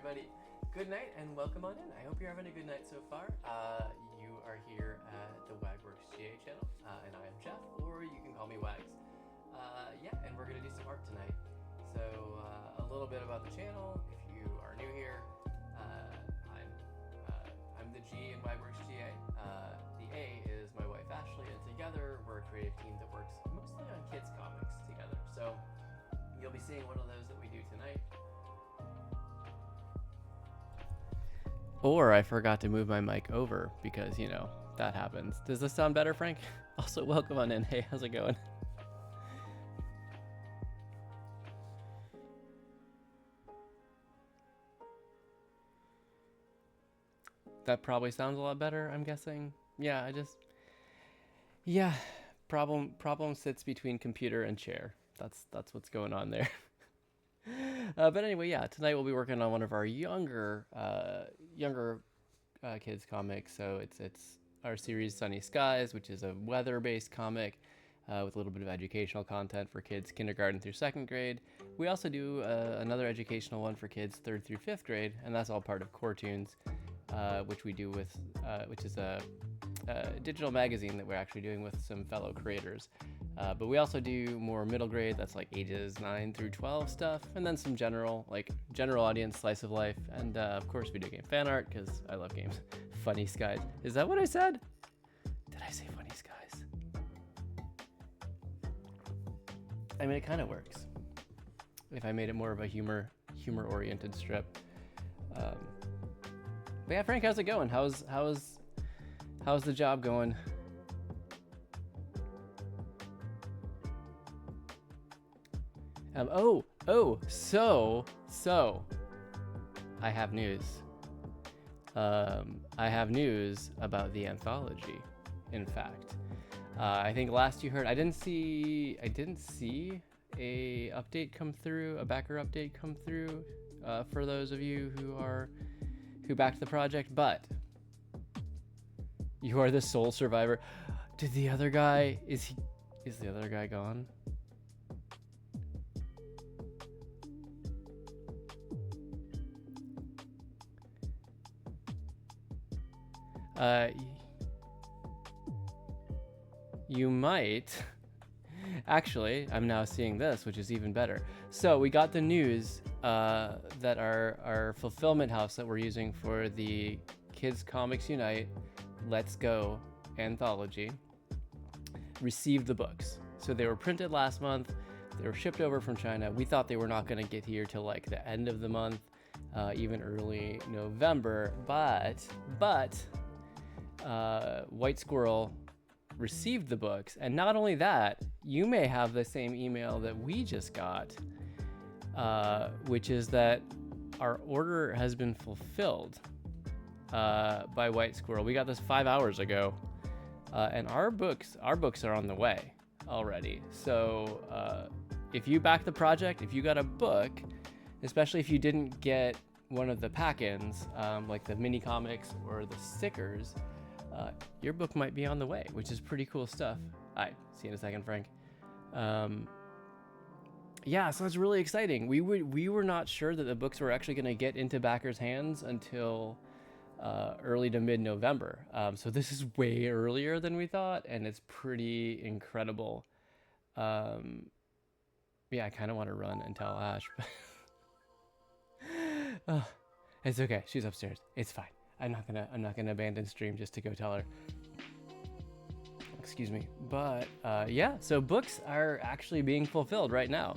everybody, Good night and welcome on in. I hope you're having a good night so far. You are here at the Wagworks GA channel, and I am Jeff, or you can call me Wags. And we're gonna do some art tonight. So a little bit about the channel. If you are new here, I'm the G in Wagworks GA. The A is my wife Ashley, and together we're a creative team that works mostly on kids comics together. So you'll be seeing one of those that we do tonight. Or I forgot to move my mic over because, you know, that happens. Does this sound better, Frank? Also, welcome on in. Hey, how's it going? That probably sounds a lot better, I'm guessing. Yeah, problem sits between computer and chair. That's what's going on there. But anyway, yeah, tonight we'll be working on one of our younger kids comics. So it's our series Sunny Skies, which is a weather-based comic with a little bit of educational content for kids kindergarten through second grade. We also do another educational one for kids third through fifth grade, and that's all part of CoreToons, which we do with which is a digital magazine that we're actually doing with some fellow creators. But we also do more middle grade, that's like ages 9 through 12 stuff, and then some general audience slice of life, and of course video game fan art, because I love games. Funny Skies. Is that what I said? Did I say Funny Skies? I mean, it kind of works if I made it more of a humor oriented strip. But yeah, Frank, how's it going? How's the job going? So I have news. I have news about the anthology. In fact, I think last you heard, I didn't see a update come through, a backer update come through, for those of you who backed the project, but you are the sole survivor. Is the other guy gone? You might. Actually, I'm now seeing this, which is even better. So we got the news that our fulfillment house that we're using for the Kids Comics Unite Let's Go anthology received the books. So they were printed last month. They were shipped over from China. We thought they were not going to get here till like the end of the month, even early November. But White Squirrel received the books, and not only that, you may have the same email that we just got, which is that our order has been fulfilled by White Squirrel. We got this 5 hours ago, and our books are on the way already. So if you back the project, if you got a book, especially if you didn't get one of the pack-ins, like the mini comics or the stickers, your book might be on the way, which is pretty cool stuff. All right, see you in a second, Frank. Yeah, so it's really exciting. We were not sure that the books were actually going to get into backers' hands until early to mid-November. So this is way earlier than we thought, and it's pretty incredible. Yeah, I kind of want to run and tell Ash, but it's okay. She's upstairs. It's fine. I'm not gonna abandon stream just to go tell her. Excuse me. But yeah, so books are actually being fulfilled right now.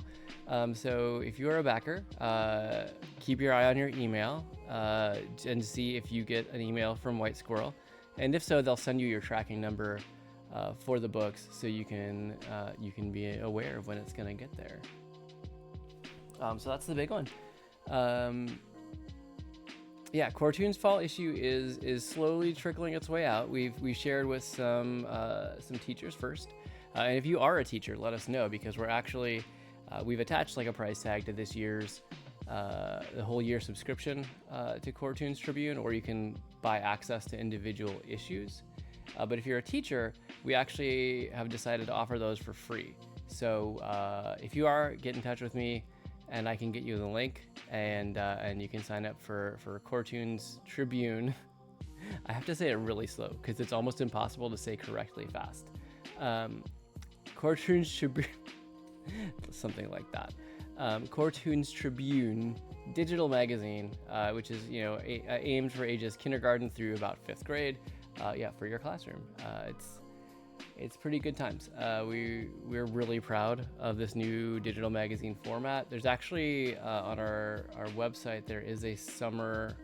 So if you're a backer, keep your eye on your email and see if you get an email from White Squirrel, and if so, they'll send you your tracking number for the books, so you can be aware of when it's gonna get there. So that's the big one. Yeah, CoreToons fall issue is slowly trickling its way out. We've shared with some teachers first, and if you are a teacher, let us know, because we're actually we've attached like a price tag to this year's the whole year subscription to CoreToons Tribune, or you can buy access to individual issues. But if you're a teacher, we actually have decided to offer those for free. So if you are, get in touch with me. and I can get you the link, and you can sign up for CoreToons Tribune. I have to say it really slow because it's almost impossible to say correctly fast. CoreToons Tribune, something like that. CoreToons Tribune digital magazine, which is aimed for ages kindergarten through about 5th grade. For your classroom. It's pretty good times. We're really proud of this new digital magazine format. There's actually on our website there is a summer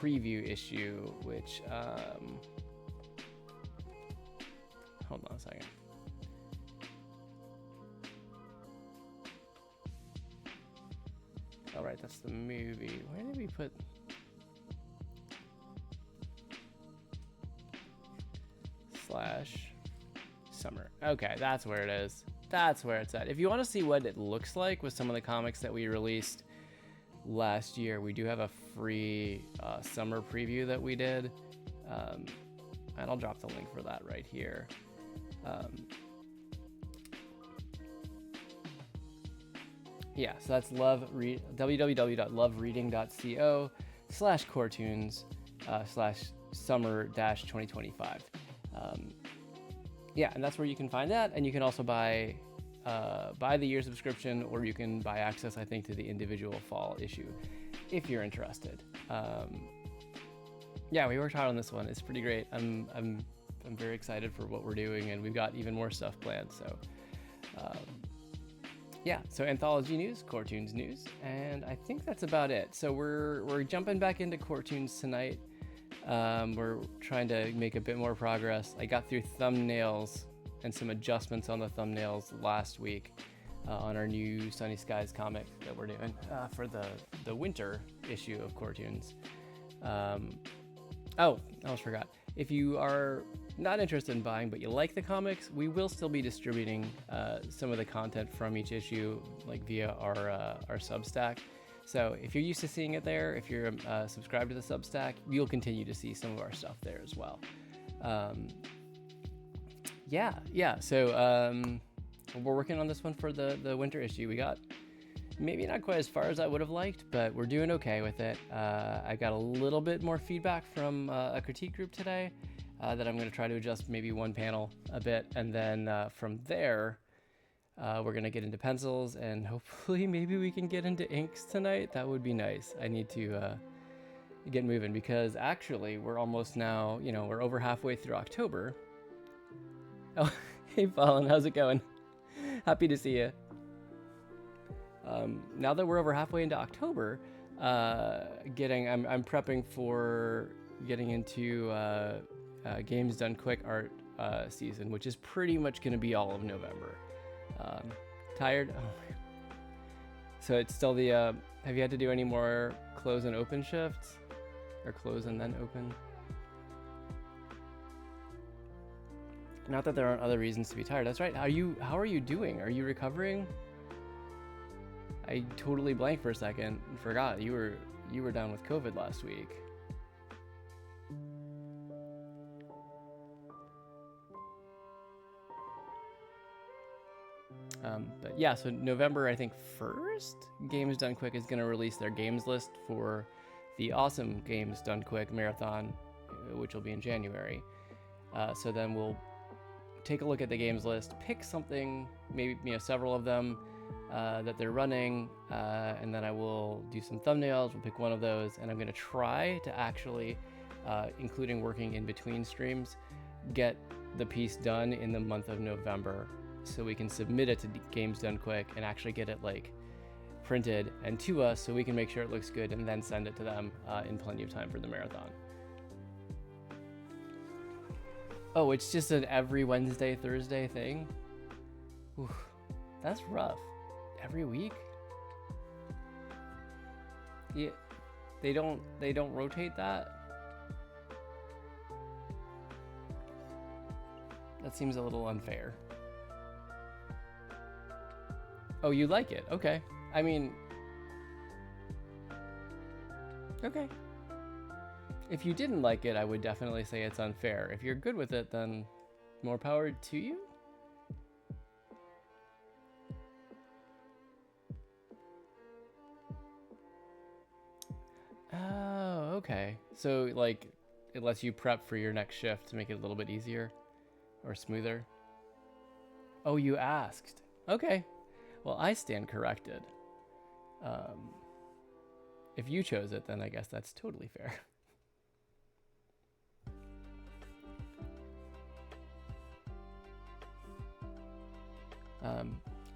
preview issue, which hold on a second. All right, that's the movie. Where did we put? /summer. Okay, that's where it is. That's where it's at. If you want to see what it looks like with some of the comics that we released last year, we do have a free summer preview that we did. And I'll drop the link for that right here. So that's www.lovereading.co/CoreToons/summer-2025. And that's where you can find that, and you can also buy the year subscription, or you can buy access, I think, to the individual fall issue if you're interested. We worked hard on this one. It's pretty great. I'm very excited for what we're doing, and we've got even more stuff planned. So so anthology news, CoreToons news, and I think that's about it. So we're jumping back into CoreToons tonight. We're trying to make a bit more progress. I got through thumbnails and some adjustments on the thumbnails last week on our new Sunny Skies comic that we're doing for the winter issue of CoreToons. I almost forgot. If you are not interested in buying, but you like the comics, we will still be distributing some of the content from each issue, like via our Substack. So if you're used to seeing it there, if you're subscribed to the Substack, you'll continue to see some of our stuff there as well. So we're working on this one for the winter issue. We got maybe not quite as far as I would have liked, but we're doing okay with it. I got a little bit more feedback from a critique group today that I'm going to try to adjust maybe one panel a bit. And then from there, we're going to get into pencils, and hopefully maybe we can get into inks tonight. That would be nice. I need to get moving, because actually we're almost now, we're over halfway through October. Oh, hey Fallen, how's it going? Happy to see you. Now that we're over halfway into October, I'm prepping for getting into Games Done Quick art season, which is pretty much going to be all of November. Tired? Oh my. So it's still the have you had to do any more close and open shifts, or close and then open? Not that there aren't other reasons to be tired. That's right. How are you doing? Are you recovering? I totally blanked for a second and forgot you were down with COVID last week. But yeah, so November, I think 1st, Games Done Quick is going to release their games list for the awesome Games Done Quick marathon, which will be in January. So then we'll take a look at the games list, pick something, maybe several of them that they're running, and then I will do some thumbnails. We'll pick one of those, and I'm going to try to actually, including working in between streams, get the piece done in the month of November, so we can submit it to Games Done Quick and actually get it printed and to us, so we can make sure it looks good and then send it to them in plenty of time for the marathon. Oh, it's just an every Wednesday, Thursday thing? Oof, that's rough. Every week? Yeah, they don't rotate that? That seems a little unfair. Oh, you like it? Okay. I mean, okay. If you didn't like it, I would definitely say it's unfair. If you're good with it, then more power to you? okay. So like it lets you prep for your next shift to make it a little bit easier or smoother. Oh, you asked. Okay. Well, I stand corrected. If you chose it, then I guess that's totally fair.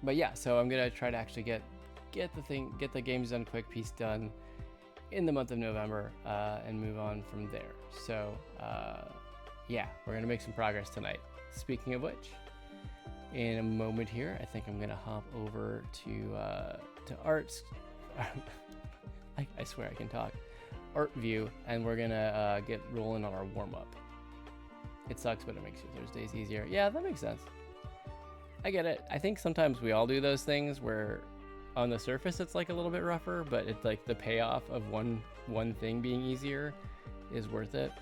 But yeah, so I'm gonna try to actually get the games done quick, piece done in the month of November, and move on from there. So yeah, we're gonna make some progress tonight. Speaking of which, in a moment here, I think I'm gonna hop over to arts. I swear I can talk. Art view, and we're gonna get rolling on our warm up. It sucks, but it makes your Thursdays easier. Yeah, that makes sense. I get it. I think sometimes we all do those things where on the surface it's like a little bit rougher, but it's like the payoff of one thing being easier is worth it.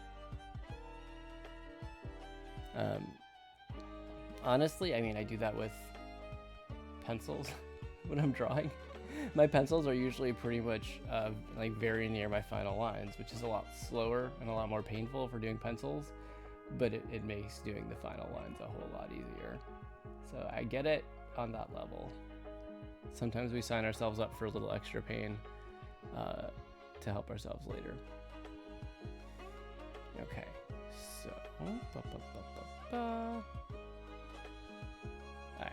Honestly, I mean, I do that with pencils when I'm drawing. My pencils are usually pretty much like very near my final lines, which is a lot slower and a lot more painful for doing pencils, but it makes doing the final lines a whole lot easier. So I get it on that level. Sometimes we sign ourselves up for a little extra pain to help ourselves later. Okay, so alright,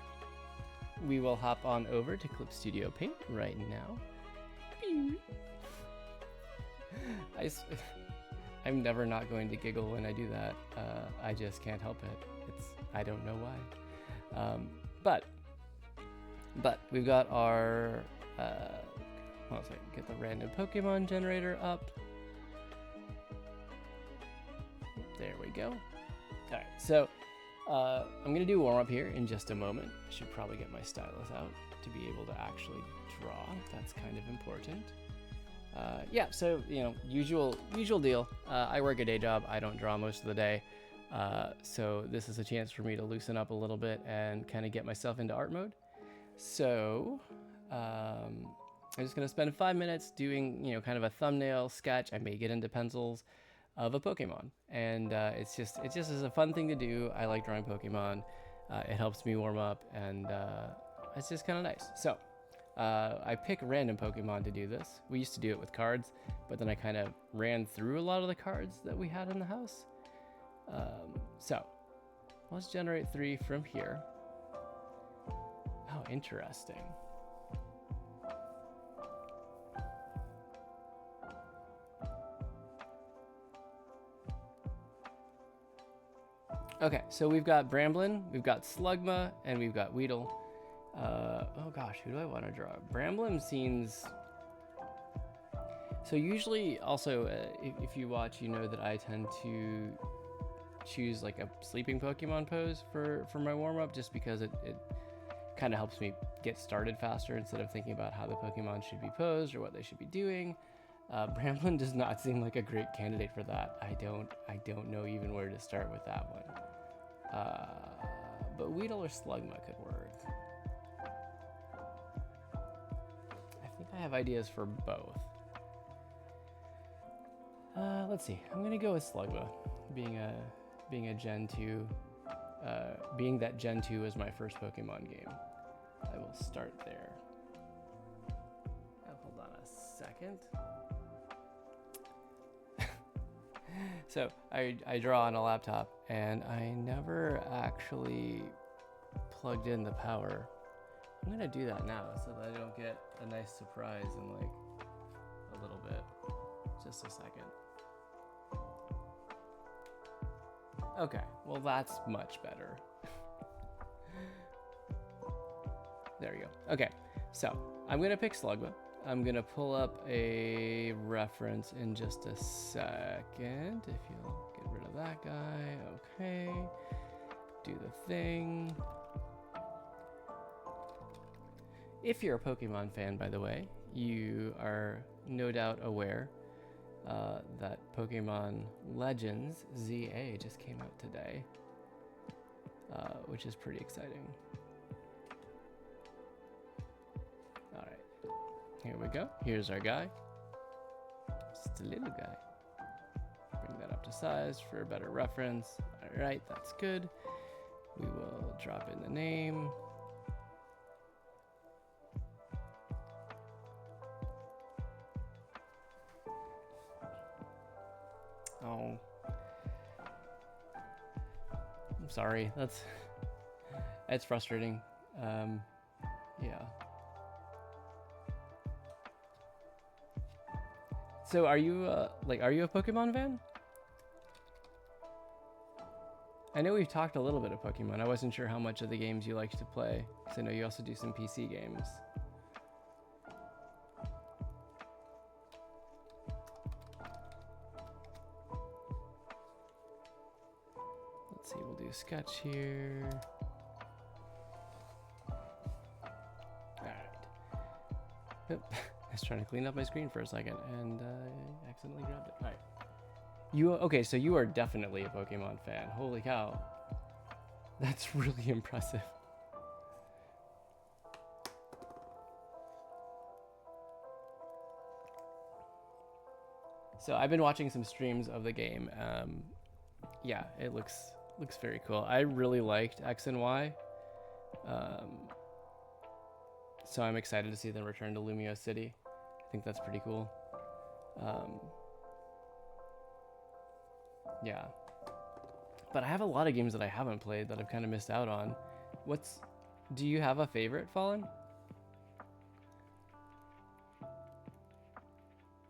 we will hop on over to Clip Studio Paint right now. I'm never not going to giggle when I do that. I just can't help it. I don't know why. But we've got our hold on a second, get the random Pokemon generator up. There we go. All right, so I'm gonna do warm up here in just a moment. I should probably get my stylus out to be able to actually draw. That's kind of important. Yeah, so you know, usual deal. I work a day job. I don't draw most of the day. So this is a chance for me to loosen up a little bit and kind of get myself into art mode. So I'm just gonna spend 5 minutes doing, you know, kind of a thumbnail sketch. I may get into pencils of a Pokemon, and it's just is a fun thing to do. I like drawing Pokemon. It helps me warm up, and it's just kind of nice. So I pick random Pokemon to do this. We used to do it with cards, but then I kind of ran through a lot of the cards that we had in the house. So let's generate 3 from here. Oh, interesting. Okay, so we've got Bramblin, we've got Slugma, and we've got Weedle. Oh gosh, who do I want to draw? Bramblin seems... So usually, also, if you watch, you know that I tend to choose like a sleeping Pokemon pose for my warm-up, just because it kind of helps me get started faster instead of thinking about how the Pokemon should be posed or what they should be doing. Bramblin does not seem like a great candidate for that. I don't know even where to start with that one. But Weedle or Slugma could work. I think I have ideas for both. Let's see. I'm gonna go with Slugma, being a Gen 2, being that Gen 2 was my first Pokemon game. I will start there. Hold on a second. So I draw on a laptop, and I never actually plugged in the power. I'm gonna do that now so that I don't get a nice surprise in like a little bit. Just a second. Okay, well that's much better. There we go. Okay, so I'm gonna pick Slugma. I'm gonna pull up a reference in just a second. If you'll get rid of that guy, okay. Do the thing. If you're a Pokemon fan, by the way, you are no doubt aware that Pokemon Legends ZA just came out today, which is pretty exciting. All right, here we go. Here's our guy. Just a little guy. up to size for a better reference. All right, that's good. We will drop in the name. Oh, I'm sorry. That's frustrating. Yeah. So are you are you a Pokemon fan? I know we've talked a little bit of Pokemon. I wasn't sure how much of the games you like to play, because I know you also do some PC games. Let's see, we'll do a sketch here. Yep. I was trying to clean up my screen for a second and I accidentally grabbed it. All right. Okay, so you are definitely a Pokemon fan. Holy cow. That's really impressive. So I've been watching some streams of the game. Yeah, it looks very cool. I really liked X and Y. So I'm excited to see them return to Lumio City. I think that's pretty cool. Yeah. But I have a lot of games that I haven't played that I've kind of missed out on. Do you have a favorite, Fallen?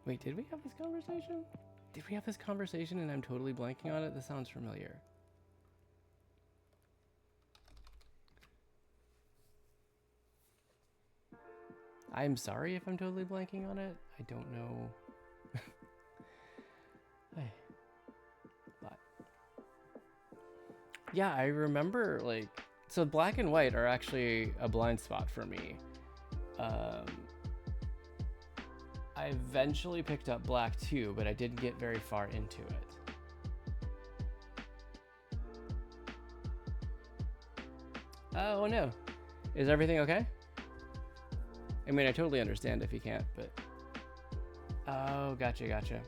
Wait, did we have this conversation? Did we have this conversation and I'm totally blanking on it? This sounds familiar. I'm sorry if I'm totally blanking on it. I don't know. But yeah, I remember so black and white are actually a blind spot for me. I eventually picked up black too, but I didn't get very far into it. Oh no. Is everything okay? I mean, I totally understand if you can't, but... Oh, gotcha.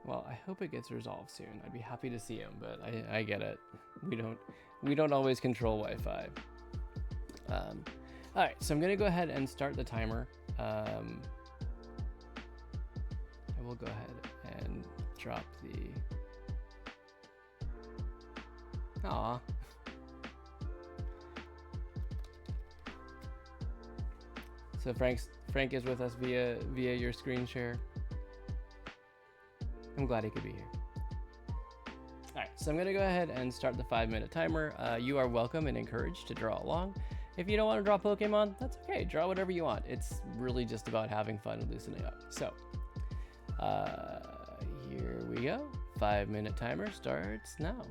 Well, I hope it gets resolved soon. I'd be happy to see him, but I get it. We don't always control Wi-Fi. All right, so I'm gonna go ahead and start the timer. I will go ahead and drop the... Aw. So Frank is with us via your screen share. I'm glad he could be here. All right, so I'm gonna go ahead and start the 5-minute timer. You are welcome and encouraged to draw along. If you don't want to draw Pokemon, that's okay. Draw whatever you want. It's really just about having fun and loosening up. So, here we go. 5-minute timer starts now.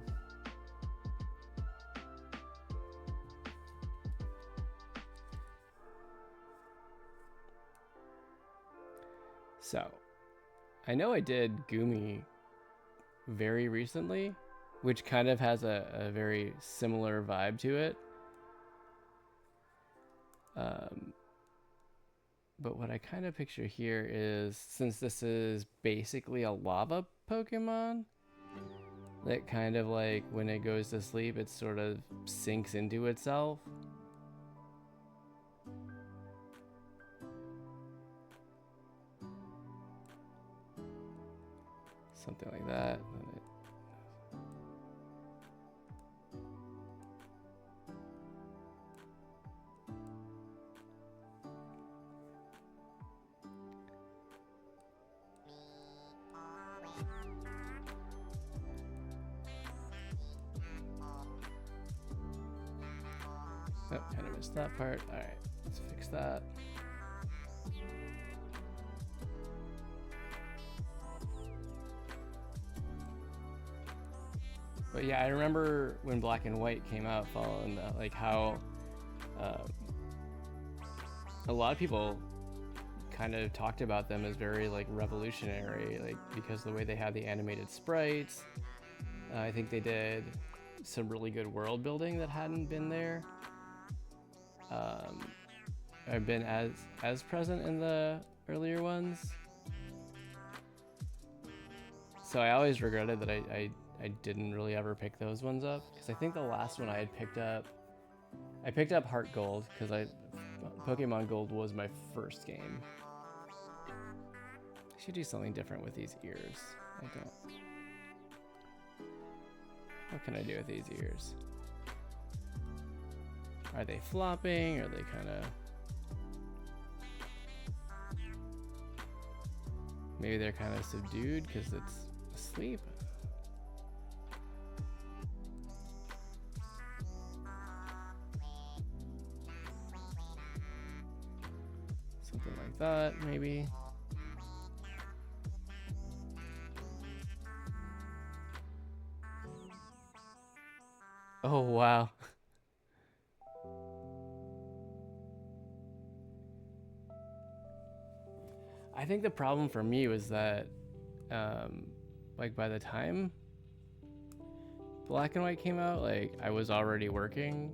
So, I know I did Gumi very recently, which kind of has a very similar vibe to it. But what I kind of picture here is, since this is basically a lava Pokemon, that kind of like when it goes to sleep, it sort of sinks into itself. Something like that. Oh, kind of missed that part. All right, let's fix that. But yeah, I remember when Black and White came out, following that, like how a lot of people kind of talked about them as very like revolutionary, like because of the way they had the animated sprites. I think they did some really good world building that hadn't been there. I've been as present in the earlier ones. So I always regretted that I didn't really ever pick those ones up, because I think the last one I picked up Heart Gold, because Pokemon Gold was my first game. I should do something different with these ears. I don't. What can I do with these ears? Are they flopping? Are they kind of... Maybe they're kind of subdued because it's asleep. Something like that, maybe. Oh, wow. I think the problem for me was that, like, by the time Black and White came out, like, I was already working.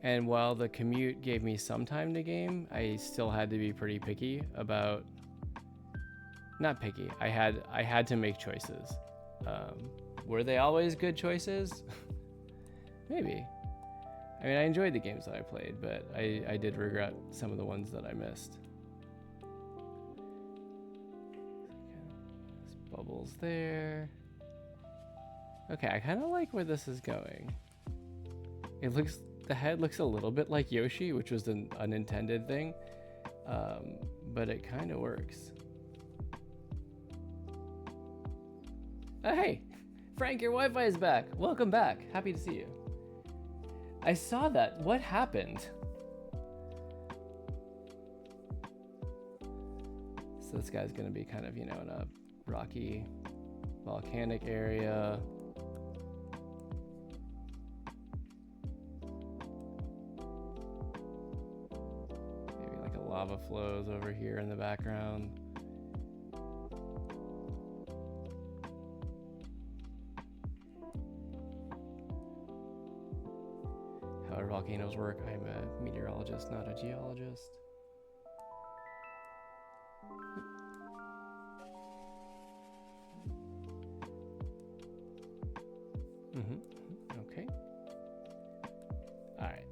And while the commute gave me some time to game, I still had to be pretty picky about... Not picky. I had to make choices. Were they always good choices? Maybe. I mean, I enjoyed the games that I played, but I did regret some of the ones that I missed. There's bubbles there. Okay, I kind of like where this is going. The head looks a little bit like Yoshi, which was an unintended thing, but it kind of works. Oh, hey, Frank, your Wi-Fi is back. Welcome back. Happy to see you. I saw that. What happened? So this guy's gonna be kind of, you know, in a rocky, volcanic area. Maybe like a lava flows over here in the background. How volcanoes work. I'm a meteorologist, not a geologist. Okay. All right.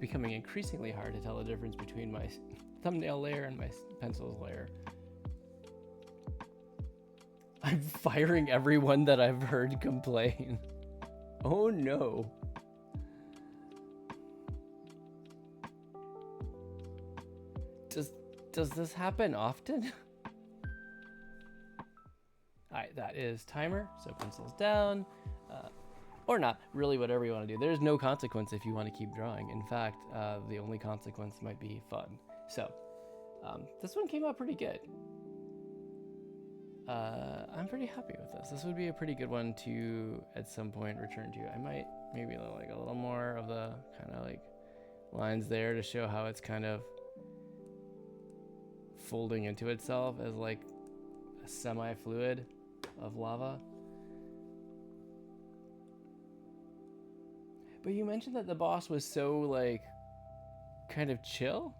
Becoming increasingly hard to tell the difference between my thumbnail layer and my pencils layer. I'm firing everyone that I've heard complain. Oh no. Does this happen often? Alright, that is timer, so pencils down. Or not, really whatever you want to do. There's no consequence if you want to keep drawing. In fact, the only consequence might be fun. So, this one came out pretty good. I'm pretty happy with this. This would be a pretty good one to, at some point, return to. I might maybe like a little more of the kind of like lines there to show how it's kind of folding into itself as like a semi-fluid of lava. But you mentioned that the boss was so, like, kind of chill?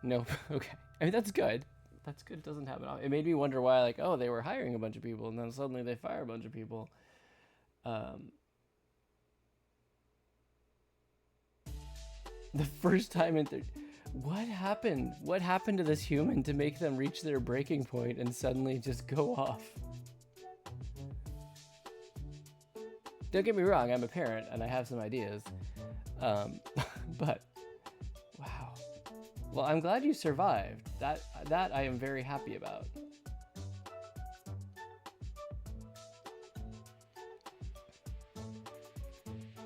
Nope. Okay. I mean, that's good. That's good. It doesn't happen. It made me wonder why, like, oh, they were hiring a bunch of people, and then suddenly they fire a bunch of people. The first time in... What happened? What happened to this human to make them reach their breaking point and suddenly just go off? Don't get me wrong, I'm a parent and I have some ideas, but wow. Well, I'm glad you survived. That I am very happy about.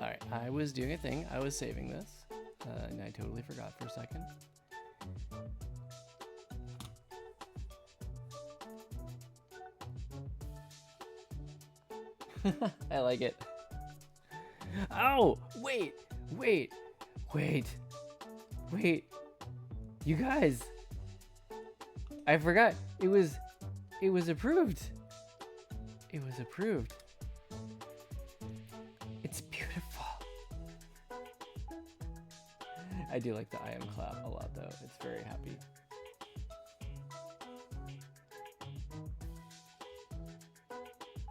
All right, I was doing a thing. I was saving this, and I totally forgot for a second. I like it. Oh, wait. You guys, I forgot. It was approved. It was approved. It's beautiful. I do like the I am clap a lot though. It's very happy.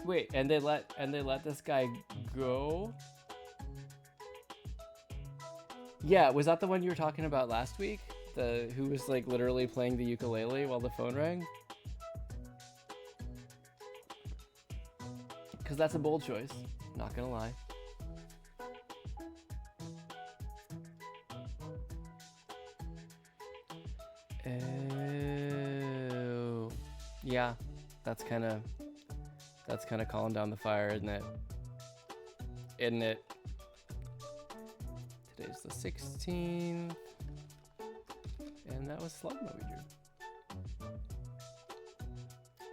Wait, and they let this guy go? Yeah, was that the one you were talking about last week? Who was like literally playing the ukulele while the phone rang? Because that's a bold choice, not gonna lie. Oh, yeah, that's kind of calling down the fire, isn't it? Today's the 16th, and that was Slugma we drew.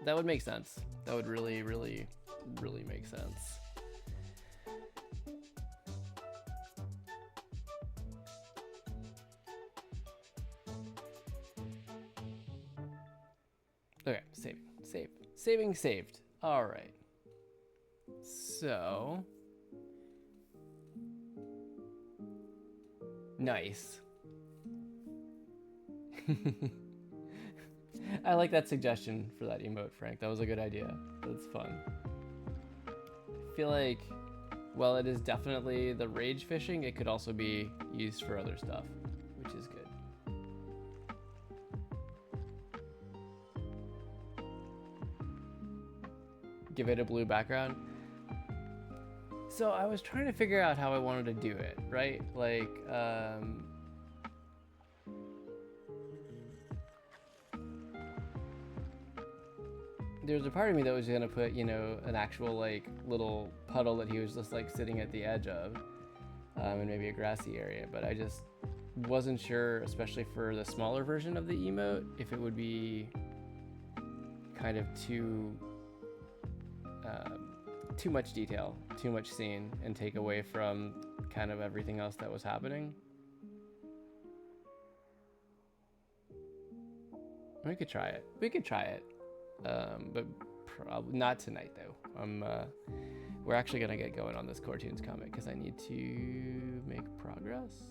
That would make sense. That would really make sense. Okay, saved. All right. So nice. I like that suggestion for that emote, Frank. That was a good idea. That's fun. I feel like, while it is definitely the rage fishing, it could also be used for other stuff, which is good. Give it a blue background. So I was trying to figure out how I wanted to do it, right? Like, there's a part of me that was gonna put, you know, an actual like little puddle that he was just like sitting at the edge of, and maybe a grassy area, but I just wasn't sure, especially for the smaller version of the emote, if it would be kind of too much detail, too much scene, and take away from kind of everything else that was happening. We could try it. But probably not tonight though. We're actually gonna get going on this CoreToons comic because I need to make progress.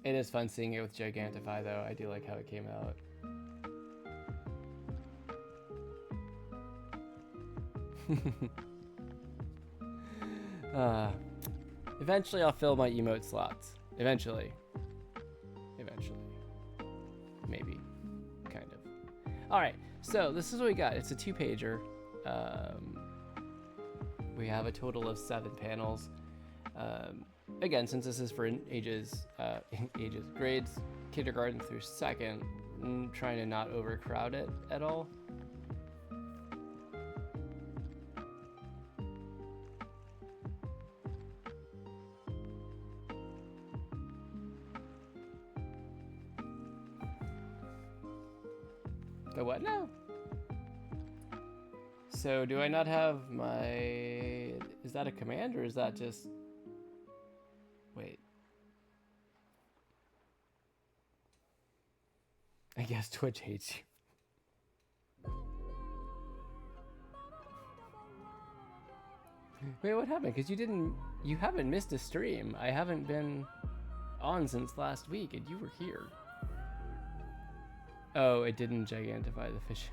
It is fun seeing it with Gigantify though. I do like how it came out. Eventually I'll fill my emote slots. Eventually. Maybe. Kind of. Alright, so this is what we got. It's a 2-pager. We have a total of 7 panels. Again, since this is for grades kindergarten through 2nd, I'm trying to not overcrowd it at all. The what now? So do I not have my... Is that a command or is that just... Wait. I guess Twitch hates you. Wait, what happened? Because you haven't missed a stream. I haven't been on since last week and you were here. Oh, it didn't gigantify the fishing.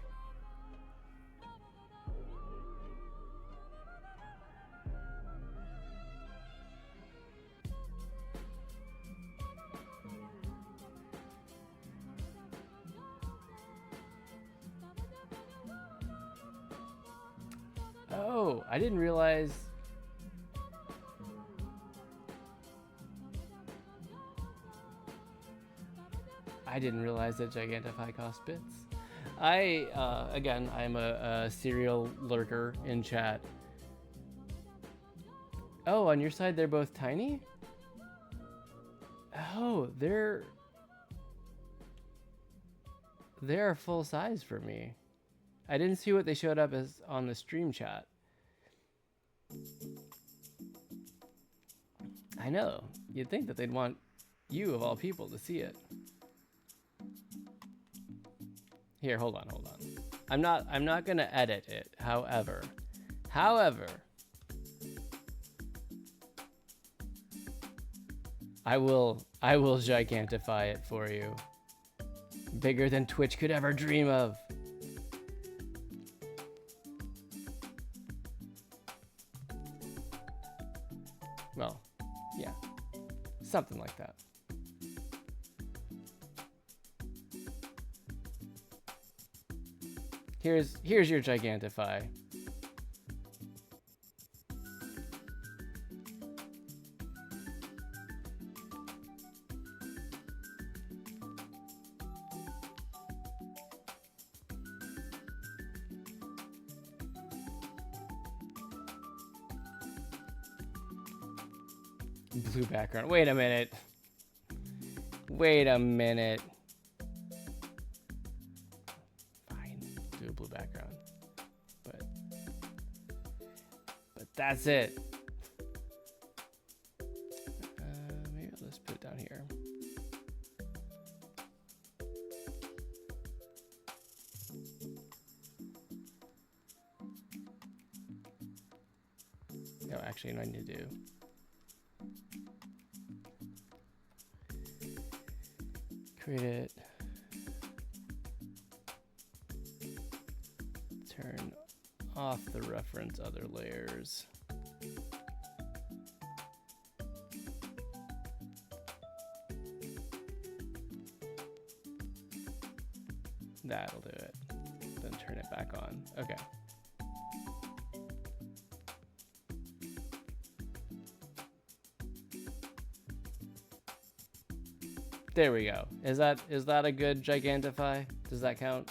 Oh, I didn't realize. That Gigantify cost bits. Again, I'm a serial lurker in chat. Oh, on your side they're both tiny? Oh, they're full size for me. I didn't see what they showed up as on the stream chat. I know. You'd think that they'd want you of all people to see it. Here, hold on. I'm not gonna edit it. However, I will gigantify it for you. Bigger than Twitch could ever dream of. Well, yeah, something like that. Here's your gigantify. Blue background. Wait a minute. Fine. Do a blue background. But that's it. Maybe let's put it down here. No, actually, what I need to do. Create it. Turn off the reference other layers. That'll do it. Then turn it back on. Okay. There we go. Is that a good gigantify? Does that count?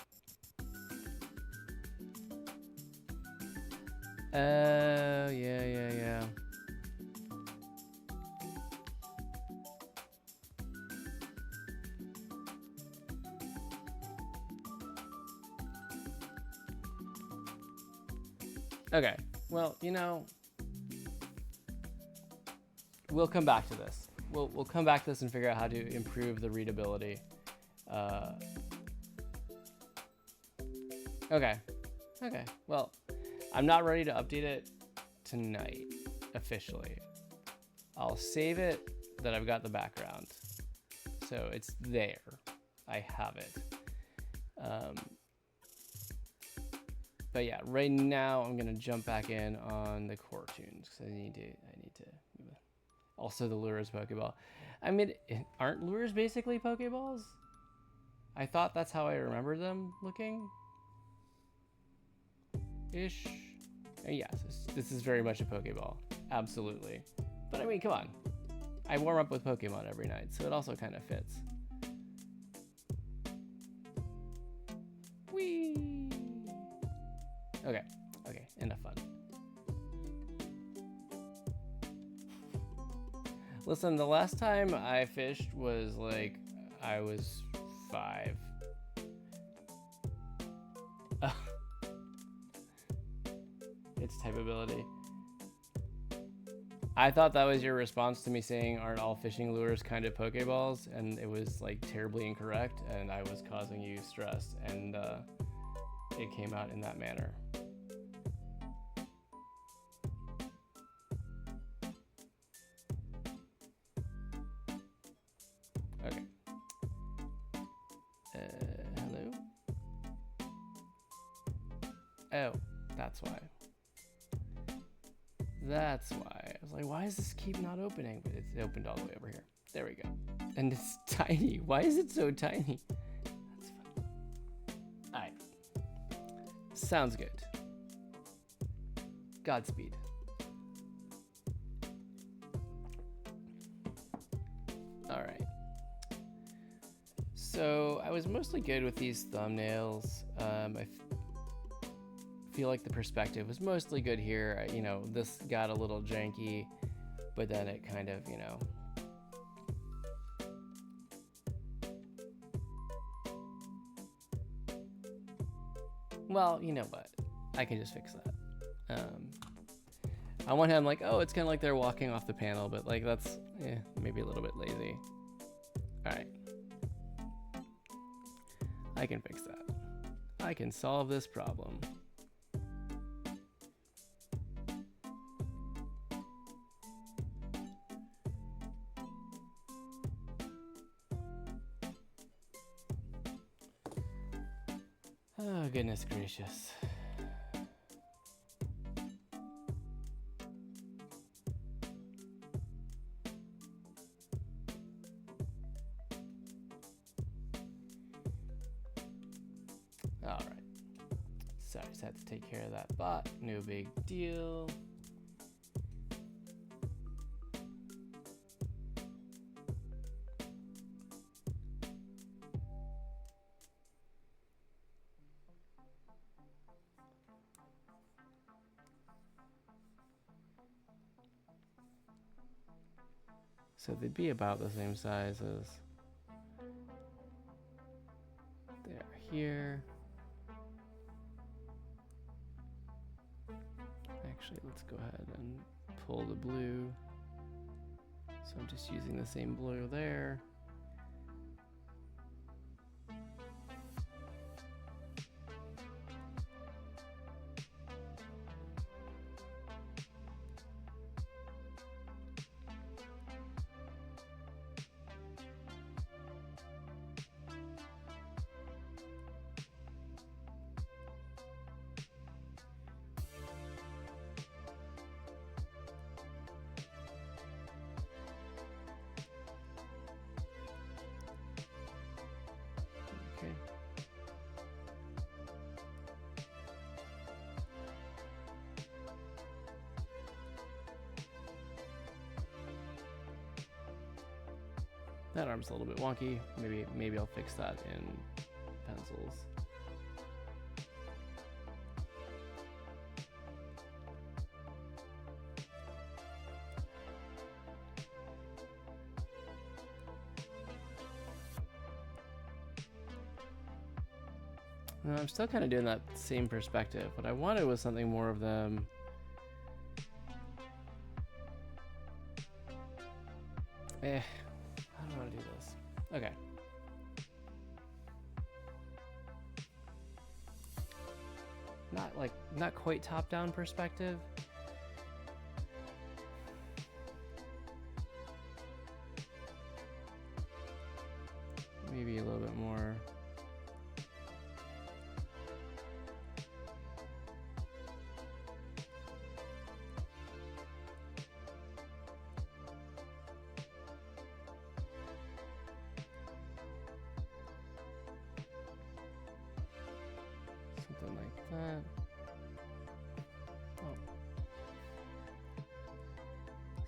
Oh, yeah. Okay. Well, you know, we'll come back to this. We'll come back to this and figure out how to improve the readability. Okay. Well, I'm not ready to update it tonight officially. I'll save it that I've got the background, so it's there. I have it. But yeah, right now I'm gonna jump back in on the CoreToons because I need to. Also the lures Pokeball. I mean, aren't lures basically Pokeballs? I thought that's how I remember them looking. Ish. Yes, this is very much a Pokeball. Absolutely. But I mean, come on. I warm up with Pokemon every night, so it also kind of fits. Whee! Okay, enough fun. Listen, the last time I fished was like, I was 5. It's type ability. I thought that was your response to me saying, aren't all fishing lures kind of Pokeballs? And it was like terribly incorrect, and I was causing you stress, and it came out in that manner. Okay. Hello? Oh, that's why. That's why. I was like, why does this keep not opening? But it's opened all the way over here. There we go. And it's tiny. Why is it so tiny? That's fun. All right. Sounds good. Godspeed. All right. So I was mostly good with these thumbnails. I feel like the perspective was mostly good here. You know, this got a little janky. but then it kind of, you know, well, you know what? I can just fix that. On one hand, I'm like, oh, it's kind of like they're walking off the panel, but like that's maybe a little bit lazy. All right. I can fix that. I can solve this problem. Oh, goodness gracious. All right. Sorry, just had to take care of that bot. No big deal. So they'd be about the same size as they are here. Actually, let's go ahead and pull the blue. So I'm just using the same blue there. Okay. That arm's a little bit wonky. Maybe I'll fix that in pencils. No, I'm still kind of doing that same perspective. What I wanted was something more of them. I don't want to do this. Okay. Not quite top-down perspective. Maybe a little bit more. Something like that. Oh.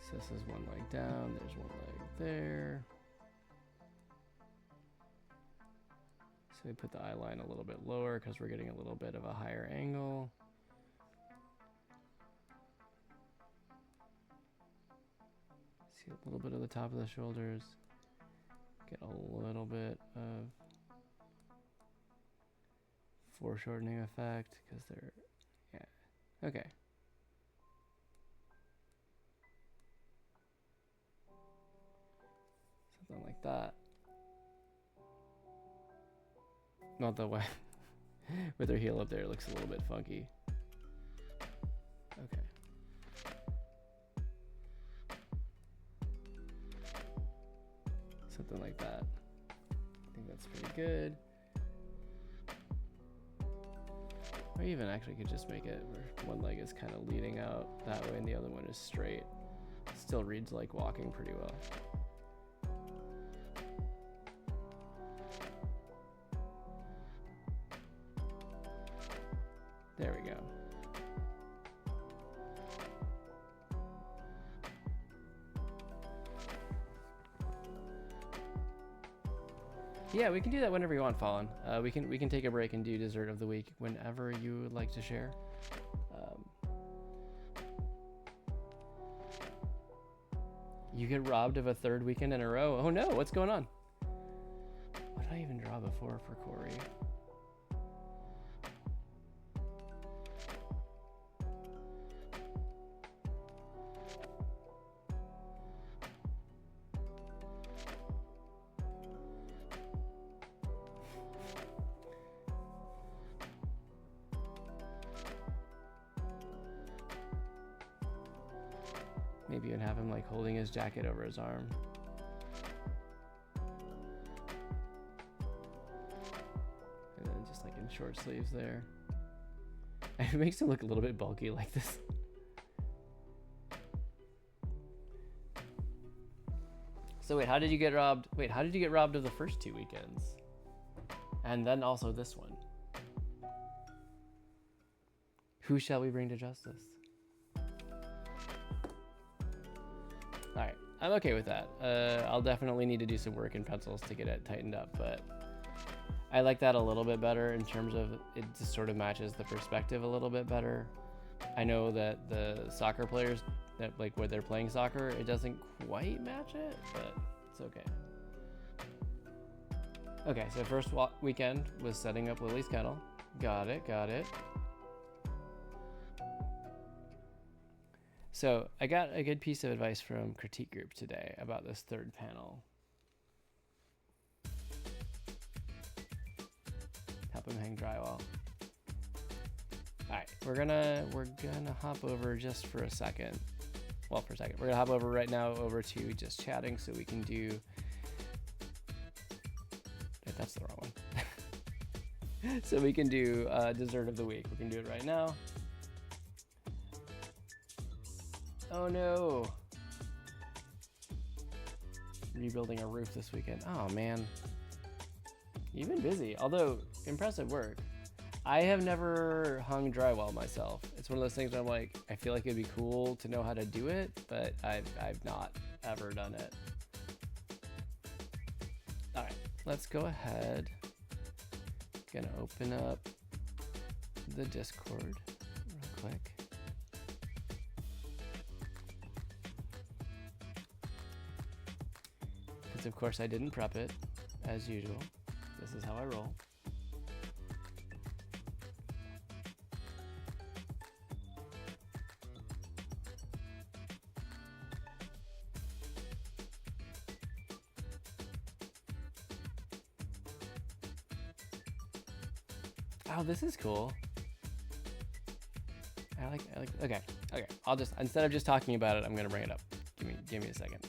So this is one leg down, there's one leg there. So we put the eye line a little bit lower because we're getting a little bit of a higher angle. See a little bit of the top of the shoulders. Get a little bit of foreshortening effect because they're, yeah, okay. Something like that. Not the way with her heel up there, it looks a little bit funky. Okay. Something like that. I think that's pretty good. Or even actually could just make it where one leg is kind of leading out that way and the other one is straight. Still reads like walking pretty well. There we go. Yeah, we can do that whenever you want, Fallen. We can take a break and do dessert of the week whenever you would like to share. You get robbed of a third weekend in a row. Oh no, what's going on? What did I even draw before for Corey? Maybe even have him like holding his jacket over his arm. And then just like in short sleeves there. And it makes him look a little bit bulky like this. So wait, how did you get robbed? Wait, how did you get robbed of the first 2 weekends? And then also this one. Who shall we bring to justice? Alright, I'm okay with that. I'll definitely need to do some work in pencils to get it tightened up, but I like that a little bit better in terms of it just sort of matches the perspective a little bit better. I know that the soccer players, that like where they're playing soccer, it doesn't quite match it, but it's okay. Okay, so first weekend was setting up Lily's kennel. Got it, got it. So I got a good piece of advice from Critique Group today about this third panel. Help him hang drywall. All right, we're gonna hop over just for a second. Well, for a second, we're gonna hop over right now over to just chatting so we can do. Wait, that's the wrong one. So we can do dessert of the week. We can do it right now. Oh no. Rebuilding a roof this weekend. Oh man. You've been busy, although impressive work. I have never hung drywall myself. It's one of those things where I'm like, I feel like it'd be cool to know how to do it, but I've not ever done it. All right, let's go ahead. Gonna open up the Discord real quick. Of course I didn't prep it, as usual. This is how I roll. Oh, this is cool. I like, okay. I'll just, instead of just talking about it, I'm gonna bring it up. Give me a second.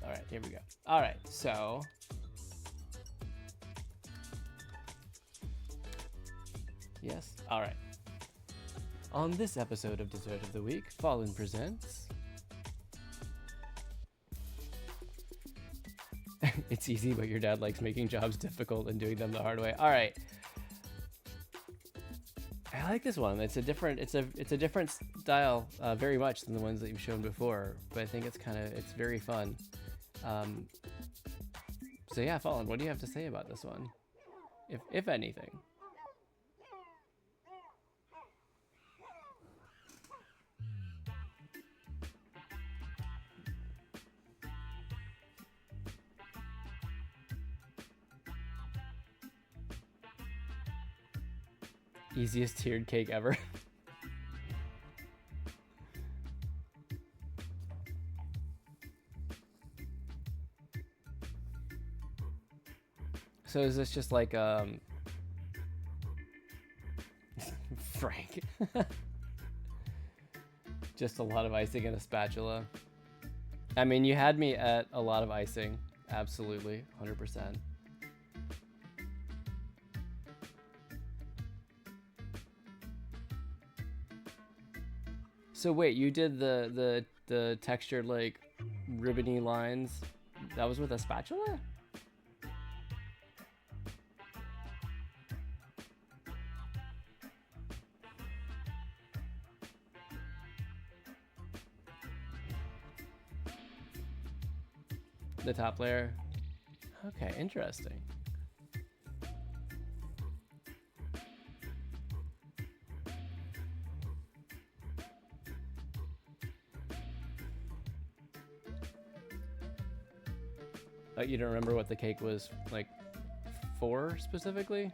All right, here we go. All right, so yes, all right. On this episode of Dessert of the Week, Fallen presents. It's easy, but your dad likes making jobs difficult and doing them the hard way. All right. I like this one. It's a different style, very much than the ones that you've shown before. But I think it's very fun. So yeah, Fallen, what do you have to say about this one, if anything? Easiest tiered cake ever. So is this just like Frank? Just a lot of icing and a spatula. I mean, you had me at a lot of icing. Absolutely, 100%. So wait, you did the textured like ribbony lines. That was with a spatula? The top layer. Okay, interesting. You don't remember what the cake was like for specifically?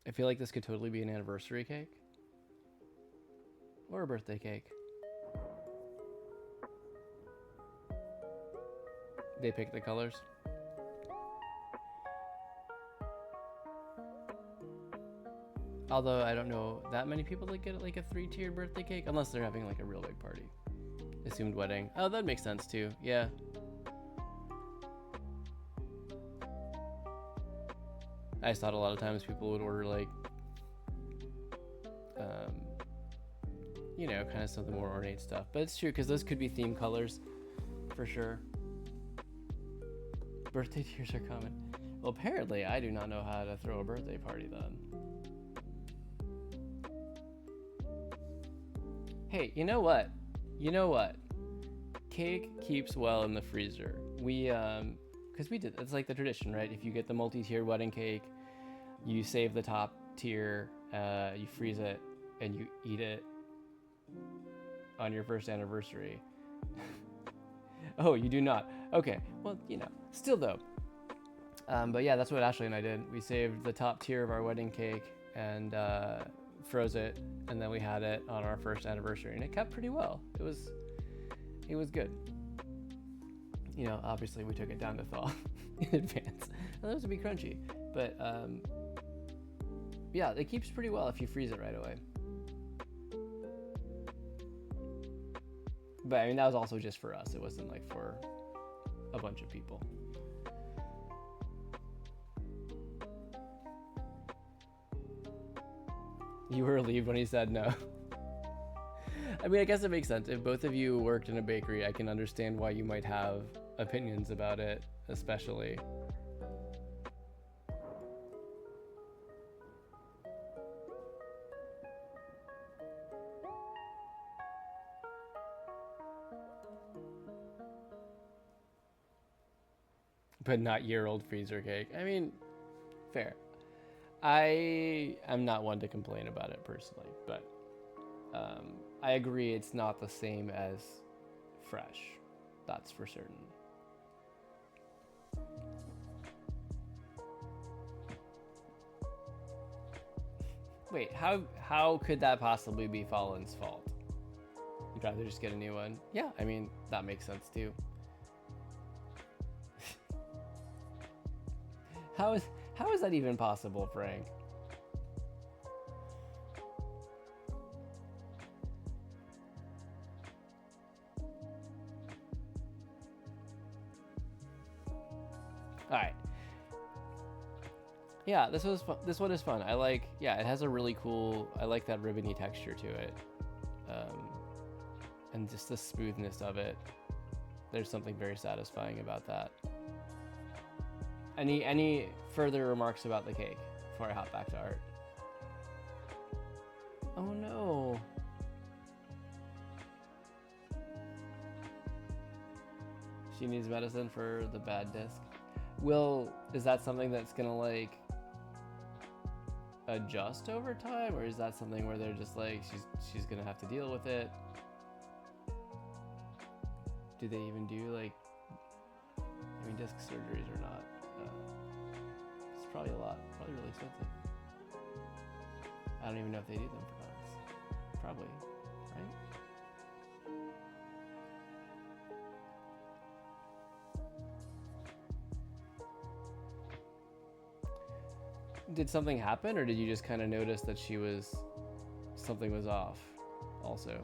I feel like this could totally be an anniversary cake or a birthday cake. They pick the colors. Although I don't know that many people that get like a 3-tiered birthday cake, unless they're having like a real big party. Assumed wedding. Oh, that makes sense too. Yeah. I just thought a lot of times people would order like, you know, kind of some of the more ornate stuff. But it's true because those could be theme colors for sure. Birthday tiers are common. Well, apparently I do not know how to throw a birthday party then. Hey, you know what? You know what? Cake keeps well in the freezer. We, because we did, it's like the tradition, right? If you get the multi-tiered wedding cake, you save the top tier, you freeze it, and you eat it on your first anniversary. Oh, you do not. Okay, well, you know, still though. But yeah, that's what Ashley and I did. We saved the top tier of our wedding cake and froze it, and then we had it on our first anniversary, and it kept pretty well. It was good. You know, obviously we took it down to thaw in advance. And those would be crunchy, but yeah, it keeps pretty well if you freeze it right away. But I mean, that was also just for us. It wasn't like for a bunch of people. You were relieved when he said no. I mean, I guess it makes sense. If both of you worked in a bakery, I can understand why you might have opinions about it, especially. But not year-old freezer cake. I mean, fair. I am not one to complain about it personally, but I agree it's not the same as fresh. That's for certain. Wait, how could that possibly be Fallen's fault? You'd rather just get a new one? Yeah, I mean, that makes sense too. How is that even possible, Frank? All right. Yeah, this was fun. This one is fun. I like. Yeah, it has a really cool. I like that ribbony texture to it, and just the smoothness of it. There's something very satisfying about that. Any further remarks about the cake before I hop back to art? Oh no. She needs medicine for the bad disc. Is that something that's gonna like adjust over time, or is that something where they're just like she's gonna have to deal with it? Do they even do like, I mean, disc surgeries or not? It's probably a lot, probably really expensive. I don't even know if they do them for dogs. Probably, right? Did something happen, or did you just kind of notice that something was off also?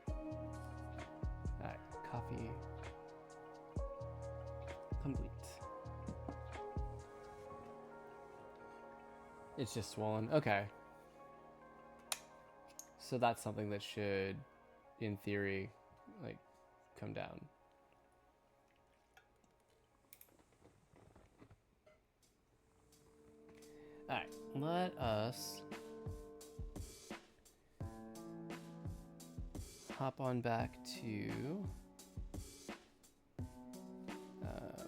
All right, copy complete. It's just swollen. Okay. So that's something that should, in theory, like, come down. All right, let us hop on back to,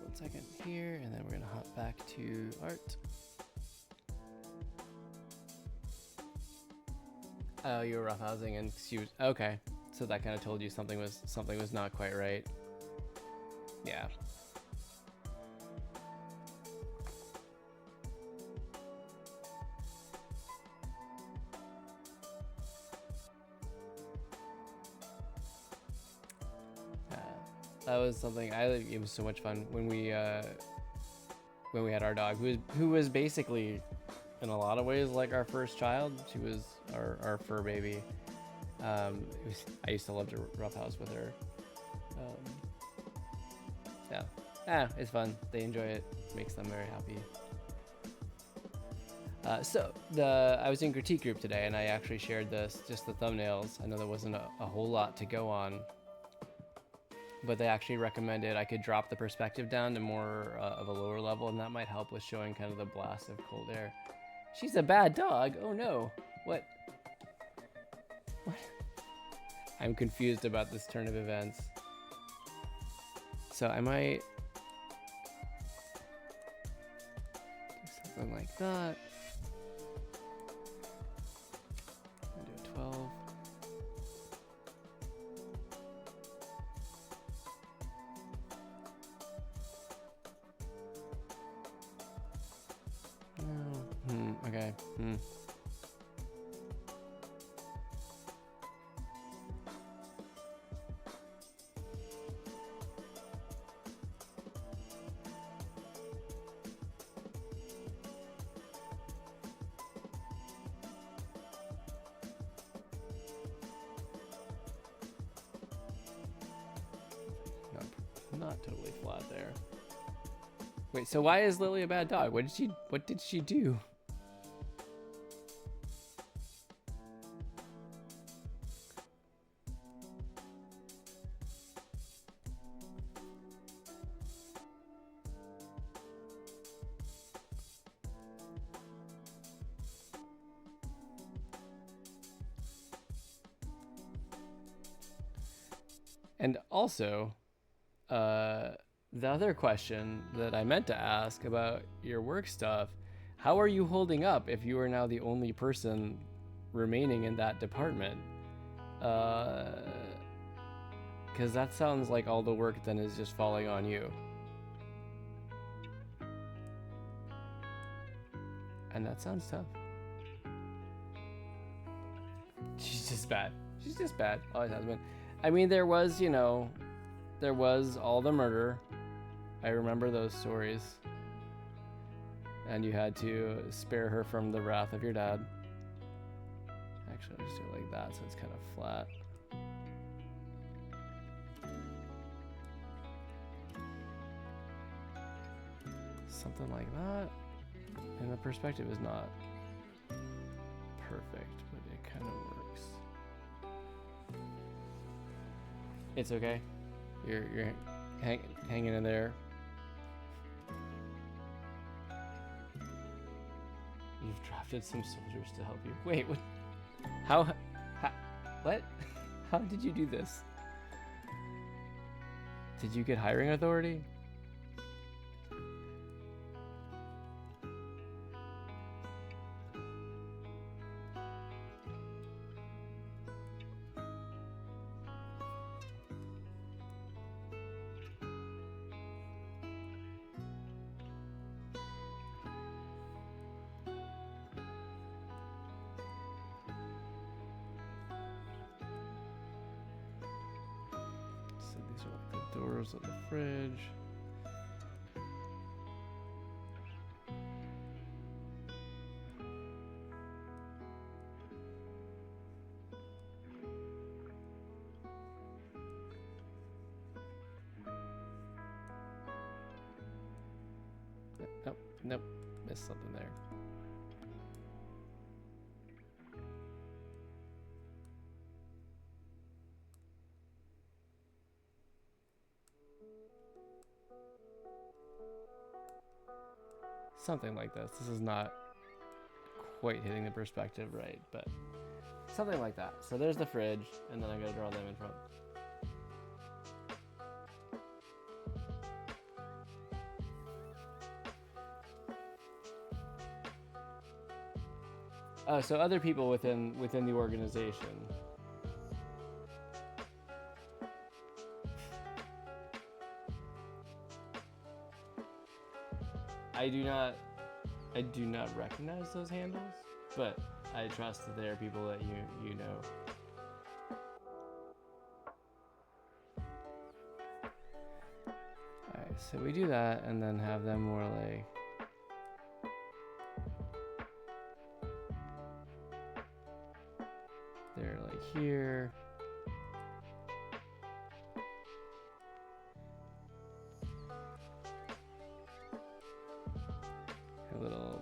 what's second here, and then we're gonna hop back to art. Oh, you were roughhousing and she was okay. So that kind of told you something was not quite right. Yeah. That was something it was so much fun when we had our dog, who was basically in a lot of ways like our first child. She was our fur baby. I used to love to roughhouse with her. Yeah, it's fun. They enjoy it. Makes them very happy. So I was in critique group today, and I actually shared just the thumbnails. I know there wasn't a whole lot to go on, but they actually recommended I could drop the perspective down to more of a lower level, and that might help with showing kind of the blast of cold air. She's a bad dog. Oh no. What? I'm confused about this turn of events. So I might do something like that. I'll do a 12. Okay. Nope, not totally flat there. Wait, so why is Lily a bad dog? What did she do? And also, the other question that I meant to ask about your work stuff, how are you holding up if you are now the only person remaining in that department? Because that sounds like all the work then is just falling on you. And that sounds tough. She's just bad. She's just bad. Always has been. I mean, there was, there was all the murder. I remember those stories. And you had to spare her from the wrath of your dad. Actually, I'll just do it like that so it's kind of flat. Something like that. And the perspective is not perfect, but it kind of works. It's okay. You're hanging in there. You've drafted some soldiers to help you. Wait, what? How what? How did you do this? Did you get hiring authority? These are like the doors of the fridge. Nope, missed something there. Something like this. This is not quite hitting the perspective right, but something like that. So there's the fridge, and then I gotta draw them in front. So other people within the organization. I do not recognize those handles, but I trust that they are people that you know. Alright, so we do that and then have them more like they're like here. Little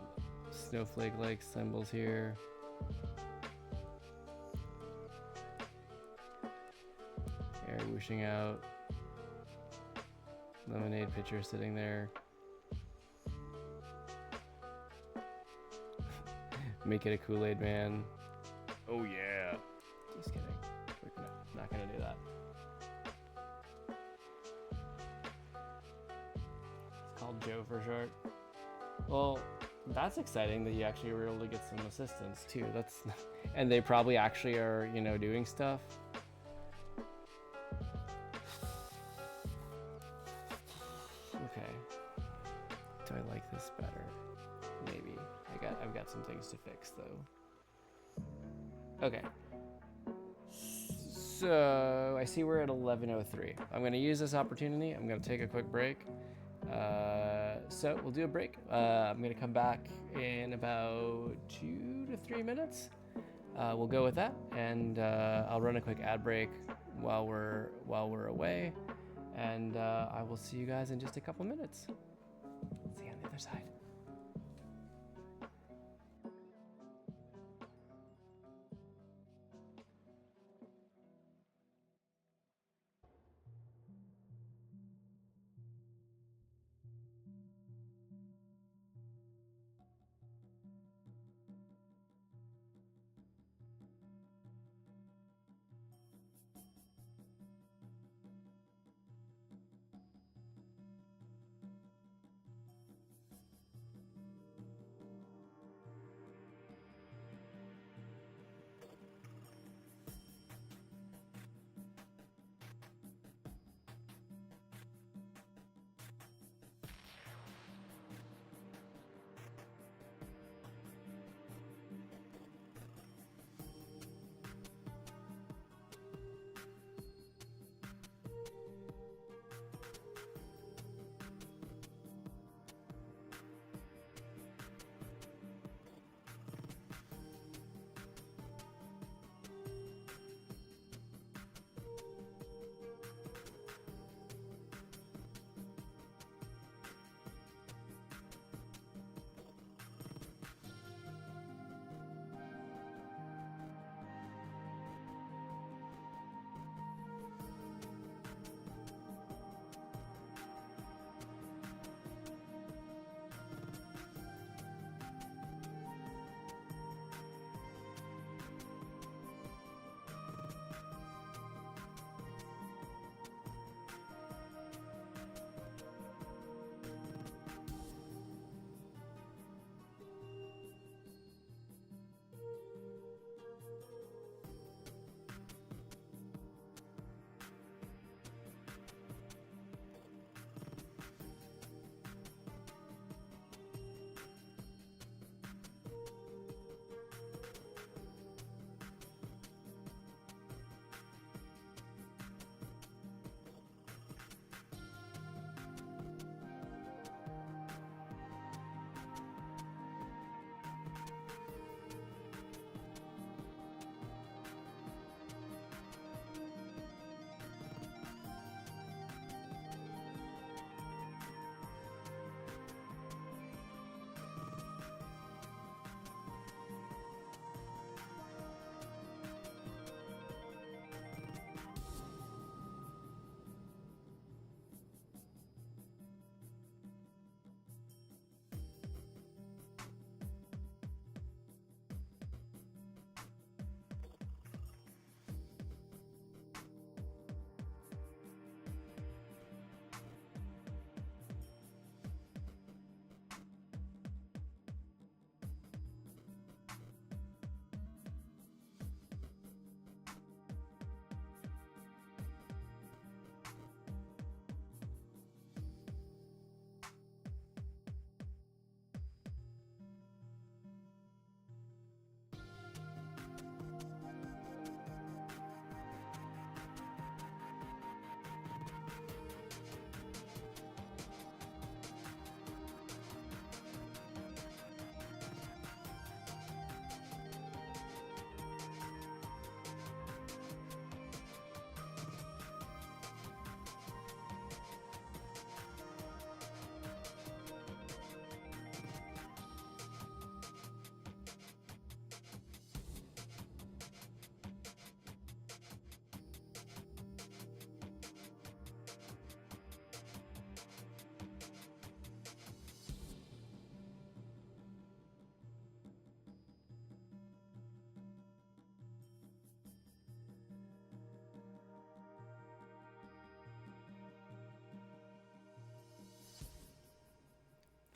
snowflake-like symbols here. Air whooshing out. Lemonade pitcher sitting there. Make it a Kool-Aid man. Oh yeah. Just kidding. We're not gonna do that. It's called Joe for short. Well, that's exciting that you actually were able to get some assistance too. And they probably actually are, you know, doing stuff. Okay. Do I like this better? Maybe. I've got some things to fix though. Okay. So I see we're at 11:03. I'm going to use this opportunity. I'm going to take a quick break. So we'll do a break. I'm gonna come back in about 2 to 3 minutes. We'll go with that, and I'll run a quick ad break while we're away, and I will see you guys in just a couple minutes. See you on the other side.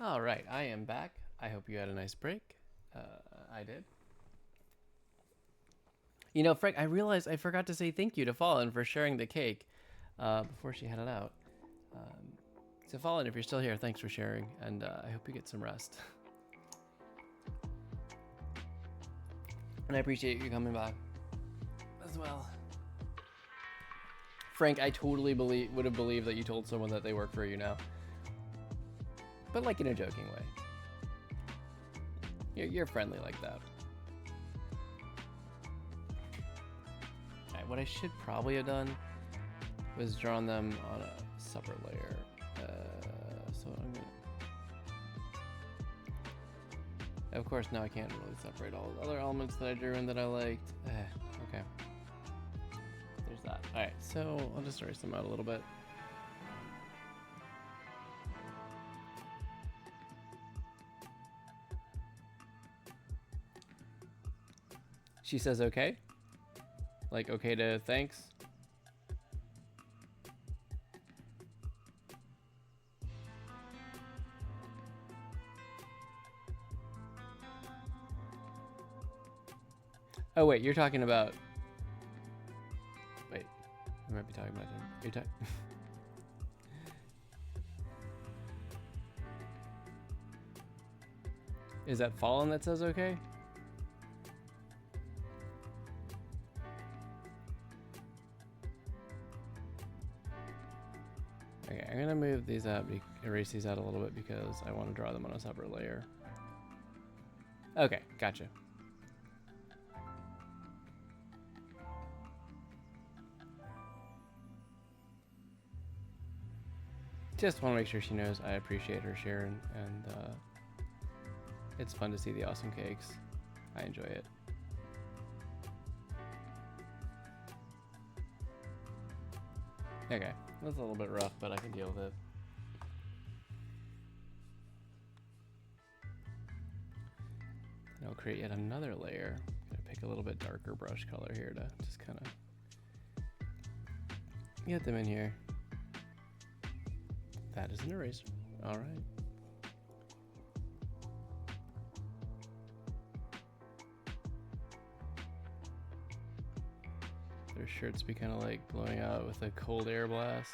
All right, I am back. I hope you had a nice break. I did. You know, Frank, I realized I forgot to say thank you to Fallen for sharing the cake before she headed out. So Fallen, if you're still here, thanks for sharing, and I hope you get some rest. And I appreciate you coming back as well. Frank, I totally would have believed that you told someone that they work for you now. But like in a joking way. You're friendly like that. Alright, what I should probably have done was drawn them on a separate layer. So I'm gonna... Of course, now I can't really separate all the other elements that I drew and that I liked. Okay. There's that. Alright, so I'll just erase them out a little bit. She says okay? Like okay to thanks? Oh wait, you're talking about... Wait, I might be talking about him. You're talking... Is that Fallen that says okay? Okay, I'm gonna move these out, erase these out a little bit because I want to draw them on a separate layer. Okay, gotcha. Just want to make sure she knows I appreciate her sharing, and it's fun to see the awesome cakes. I enjoy it. Okay, that's a little bit rough, but I can deal with it. And I'll create yet another layer. I'm gonna pick a little bit darker brush color here to just kind of get them in here. That is an eraser. All right. Their shirts be kind of like blowing out with a cold air blast.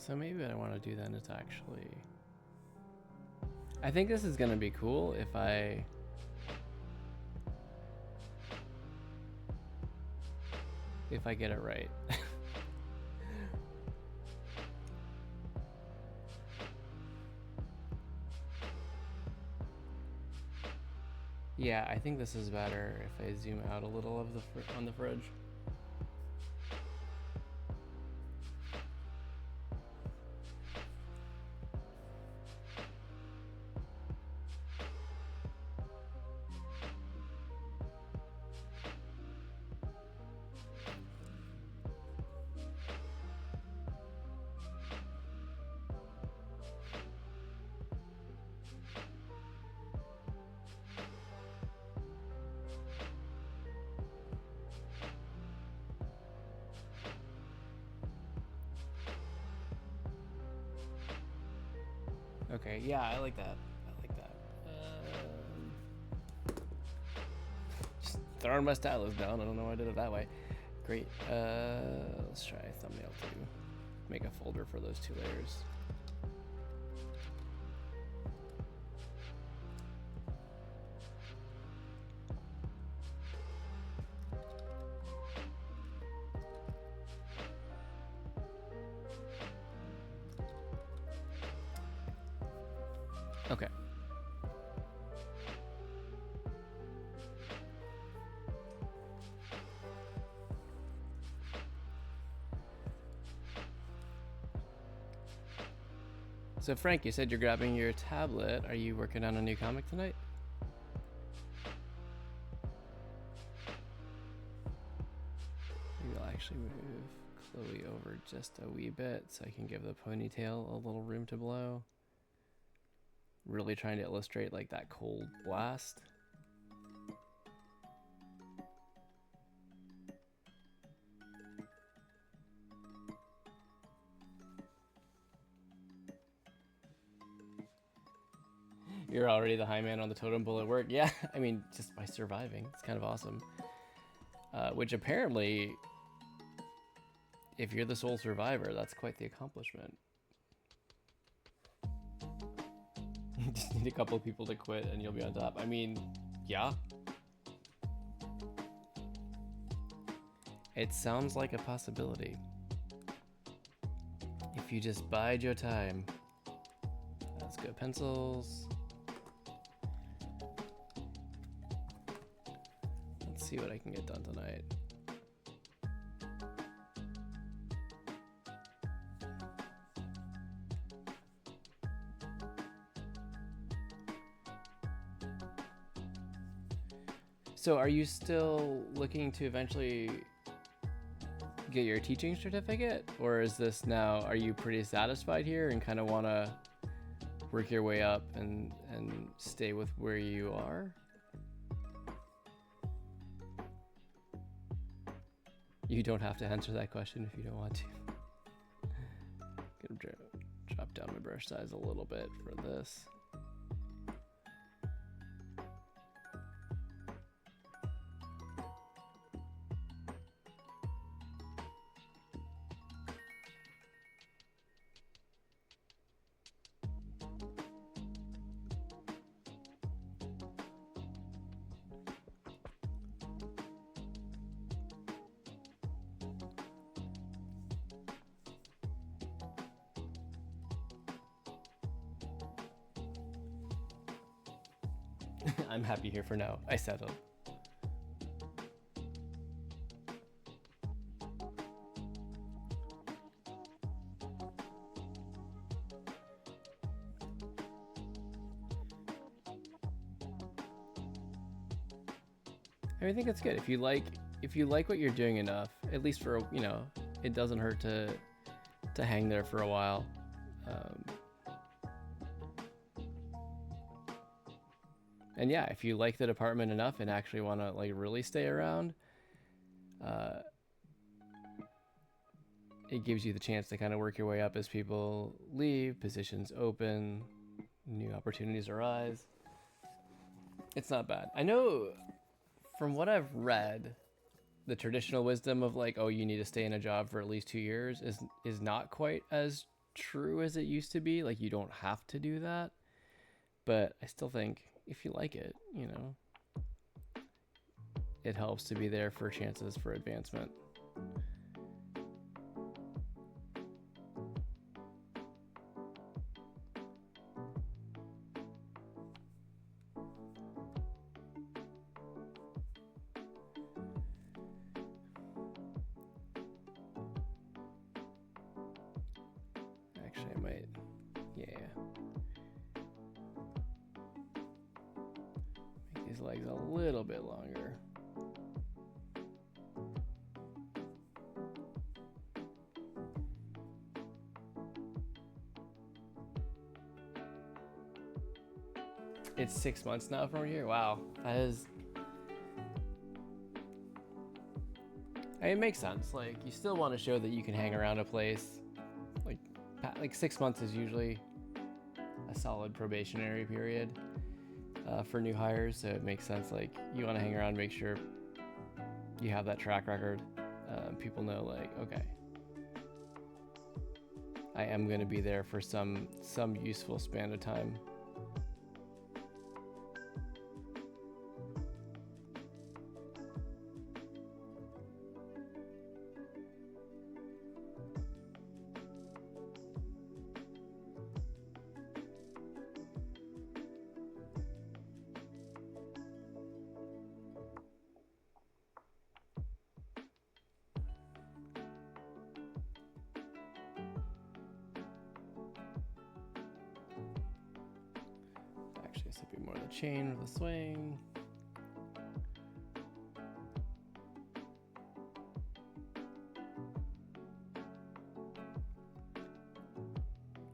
So maybe what I want to do then is actually... I think this is going to be cool if I... get it right. Yeah, I think this is better if I zoom out a little of on the fridge. Okay, yeah, I like that. I like that. Just throwing my stylus down. I don't know why I did it that way. Great. Let's try thumbnail too. Make a folder for those two layers. Okay. So Frank, you said you're grabbing your tablet. Are you working on a new comic tonight? Maybe I'll actually move Chloe over just a wee bit so I can give the ponytail a little room to blow. Really trying to illustrate like that cold blast. You're already the high man on the totem pole at work. Yeah, I mean, just by surviving. It's kind of awesome. Which apparently, if you're the sole survivor, that's quite the accomplishment. You just need a couple of people to quit and you'll be on top. I mean, yeah. It sounds like a possibility. If you just bide your time. Let's go pencils. Let's see what I can get done tonight. So are you still looking to eventually get your teaching certificate? Or is this now, are you pretty satisfied here and kind of want to work your way up and stay with where you are? You don't have to answer that question if you don't want to. Gonna drop down my brush size a little bit for this. I'm happy here for now. I settled. I think it's good if you like what you're doing enough. At least for it doesn't hurt to hang there for a while. And yeah, if you like the department enough and actually want to like really stay around, it gives you the chance to kind of work your way up as people leave, positions open, new opportunities arise. It's not bad. I know from what I've read, the traditional wisdom of like, oh, you need to stay in a job for at least 2 years is not quite as true as it used to be. Like, you don't have to do that. But I still think if you like it, it helps to be there for chances for advancement. Actually, I might, yeah. Make these legs a little bit longer. It's 6 months now from here. Wow, that is. It makes sense. Like, you still want to show that you can hang around a place. Like 6 months is usually a solid probationary period for new hires, so it makes sense. Like, you want to hang around, make sure you have that track record. People know, like, okay, I am going to be there for some useful span of time. guess it'd be more the chain with the swing.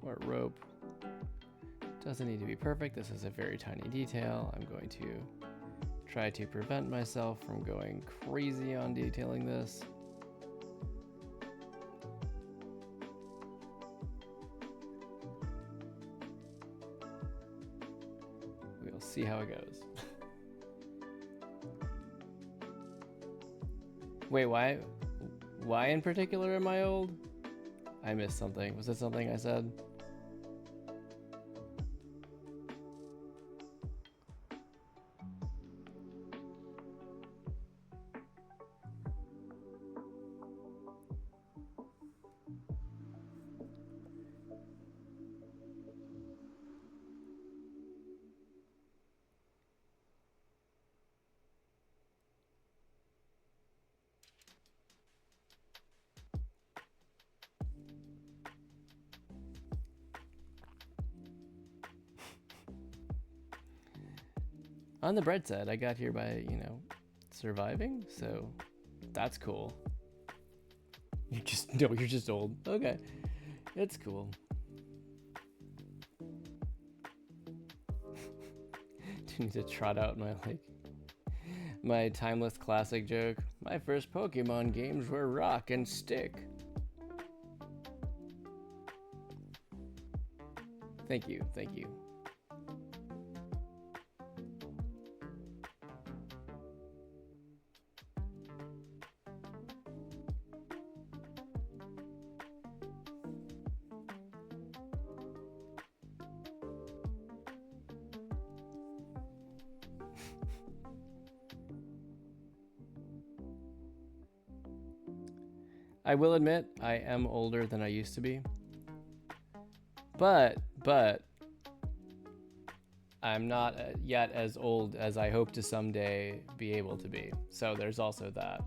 Or rope. Doesn't need to be perfect. This is a very tiny detail. I'm going to try to prevent myself from going crazy on detailing this. We'll see how it goes. Wait, why in particular am I old? I missed something. Was it something I said? On the bright side, I got here by, you know, surviving, so that's cool. You're just old. Okay. It's cool. Do need to trot out my timeless classic joke. My first Pokemon games were rock and stick. Thank you. I will admit, I am older than I used to be. But I'm not yet as old as I hope to someday be able to be. So there's also that.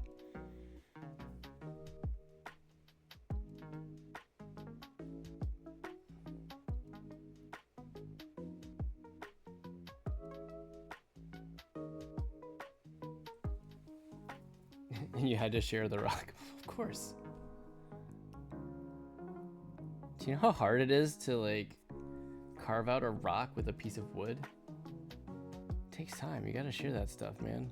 And you had to share the rock. Of course. Do you know how hard it is to like carve out a rock with a piece of wood? It takes time. You gotta share that stuff, man.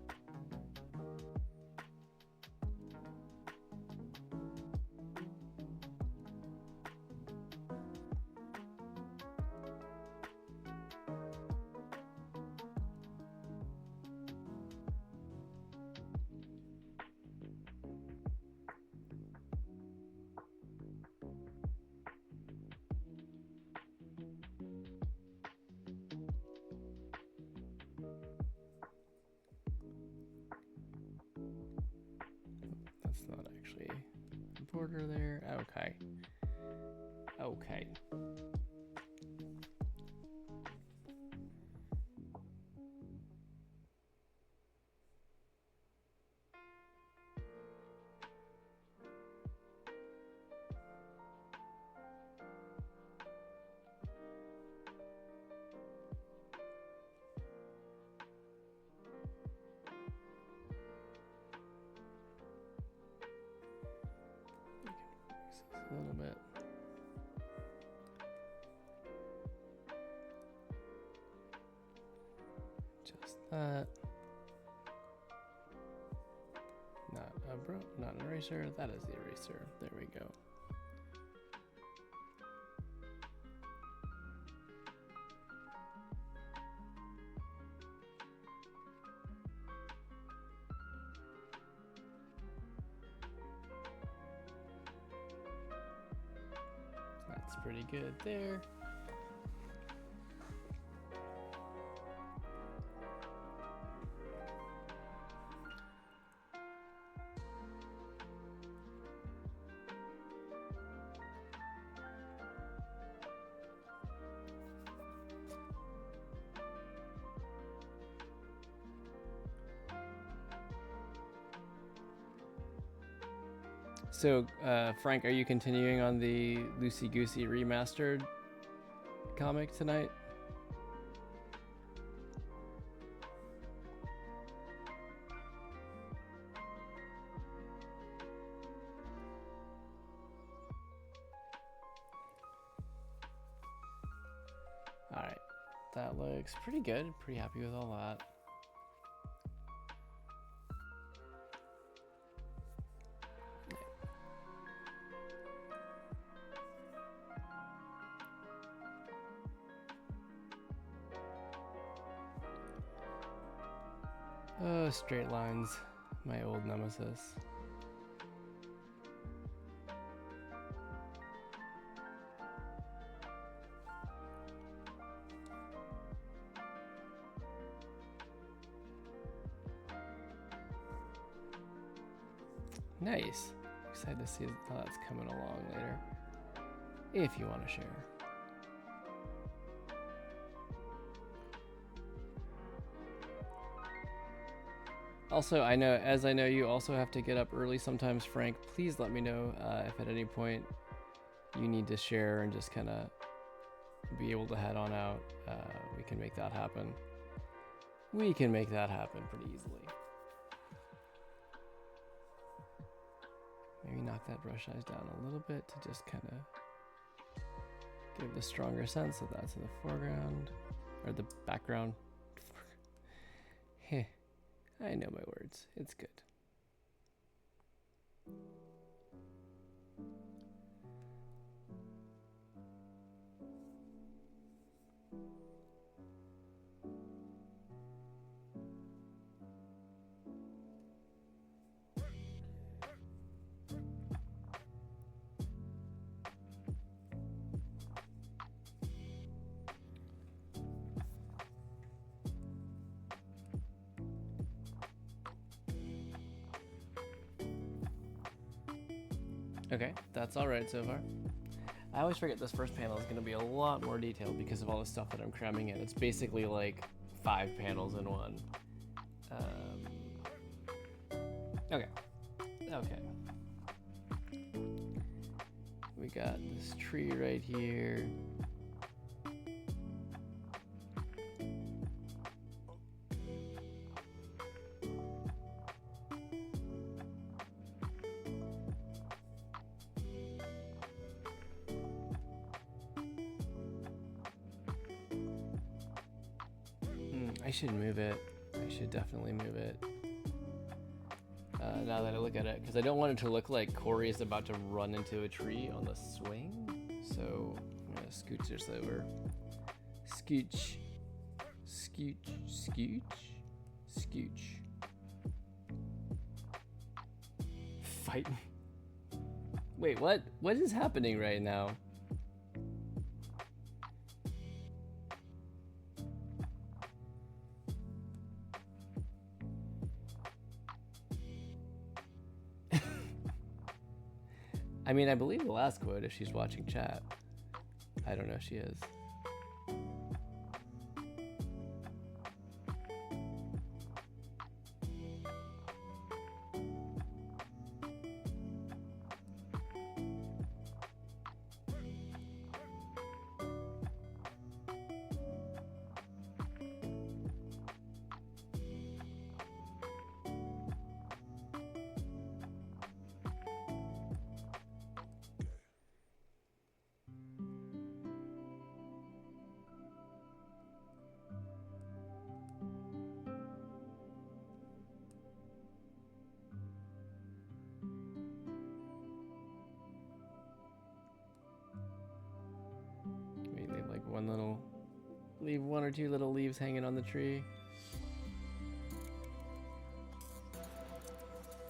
Not actually a border there. Okay. A little bit. Just that. Not an eraser. That is the eraser. There we go. That's pretty good there. So, Frank, are you continuing on the Loosey Goosey remastered comic tonight? All right, that looks pretty good. Pretty happy with all that. Oh, straight lines, my old nemesis. Nice. Excited to see how that's coming along later. If you want to share. Also, I know you also have to get up early sometimes, Frank. Please let me know if at any point you need to share and just kind of be able to head on out. We can make that happen. We can make that happen pretty easily. Maybe knock that brush size down a little bit to just kind of give the stronger sense that that's in the foreground or the background. Heh. I know my words. It's good. Okay, that's all right so far. I always forget this first panel is going to be a lot more detailed because of all the stuff that I'm cramming in. It's basically like 5 panels in one. Okay. We got this tree right here. I should move it. I should definitely move it. Now that I look at it, because I don't want it to look like Corey is about to run into a tree on the swing. So I'm gonna scooch this over. Scooch, scooch, scooch, scooch. Fight. Wait, what? What is happening right now? I mean, I believe the last quote if she's watching chat. I don't know if she is. Leave 1 or 2 little leaves hanging on the tree.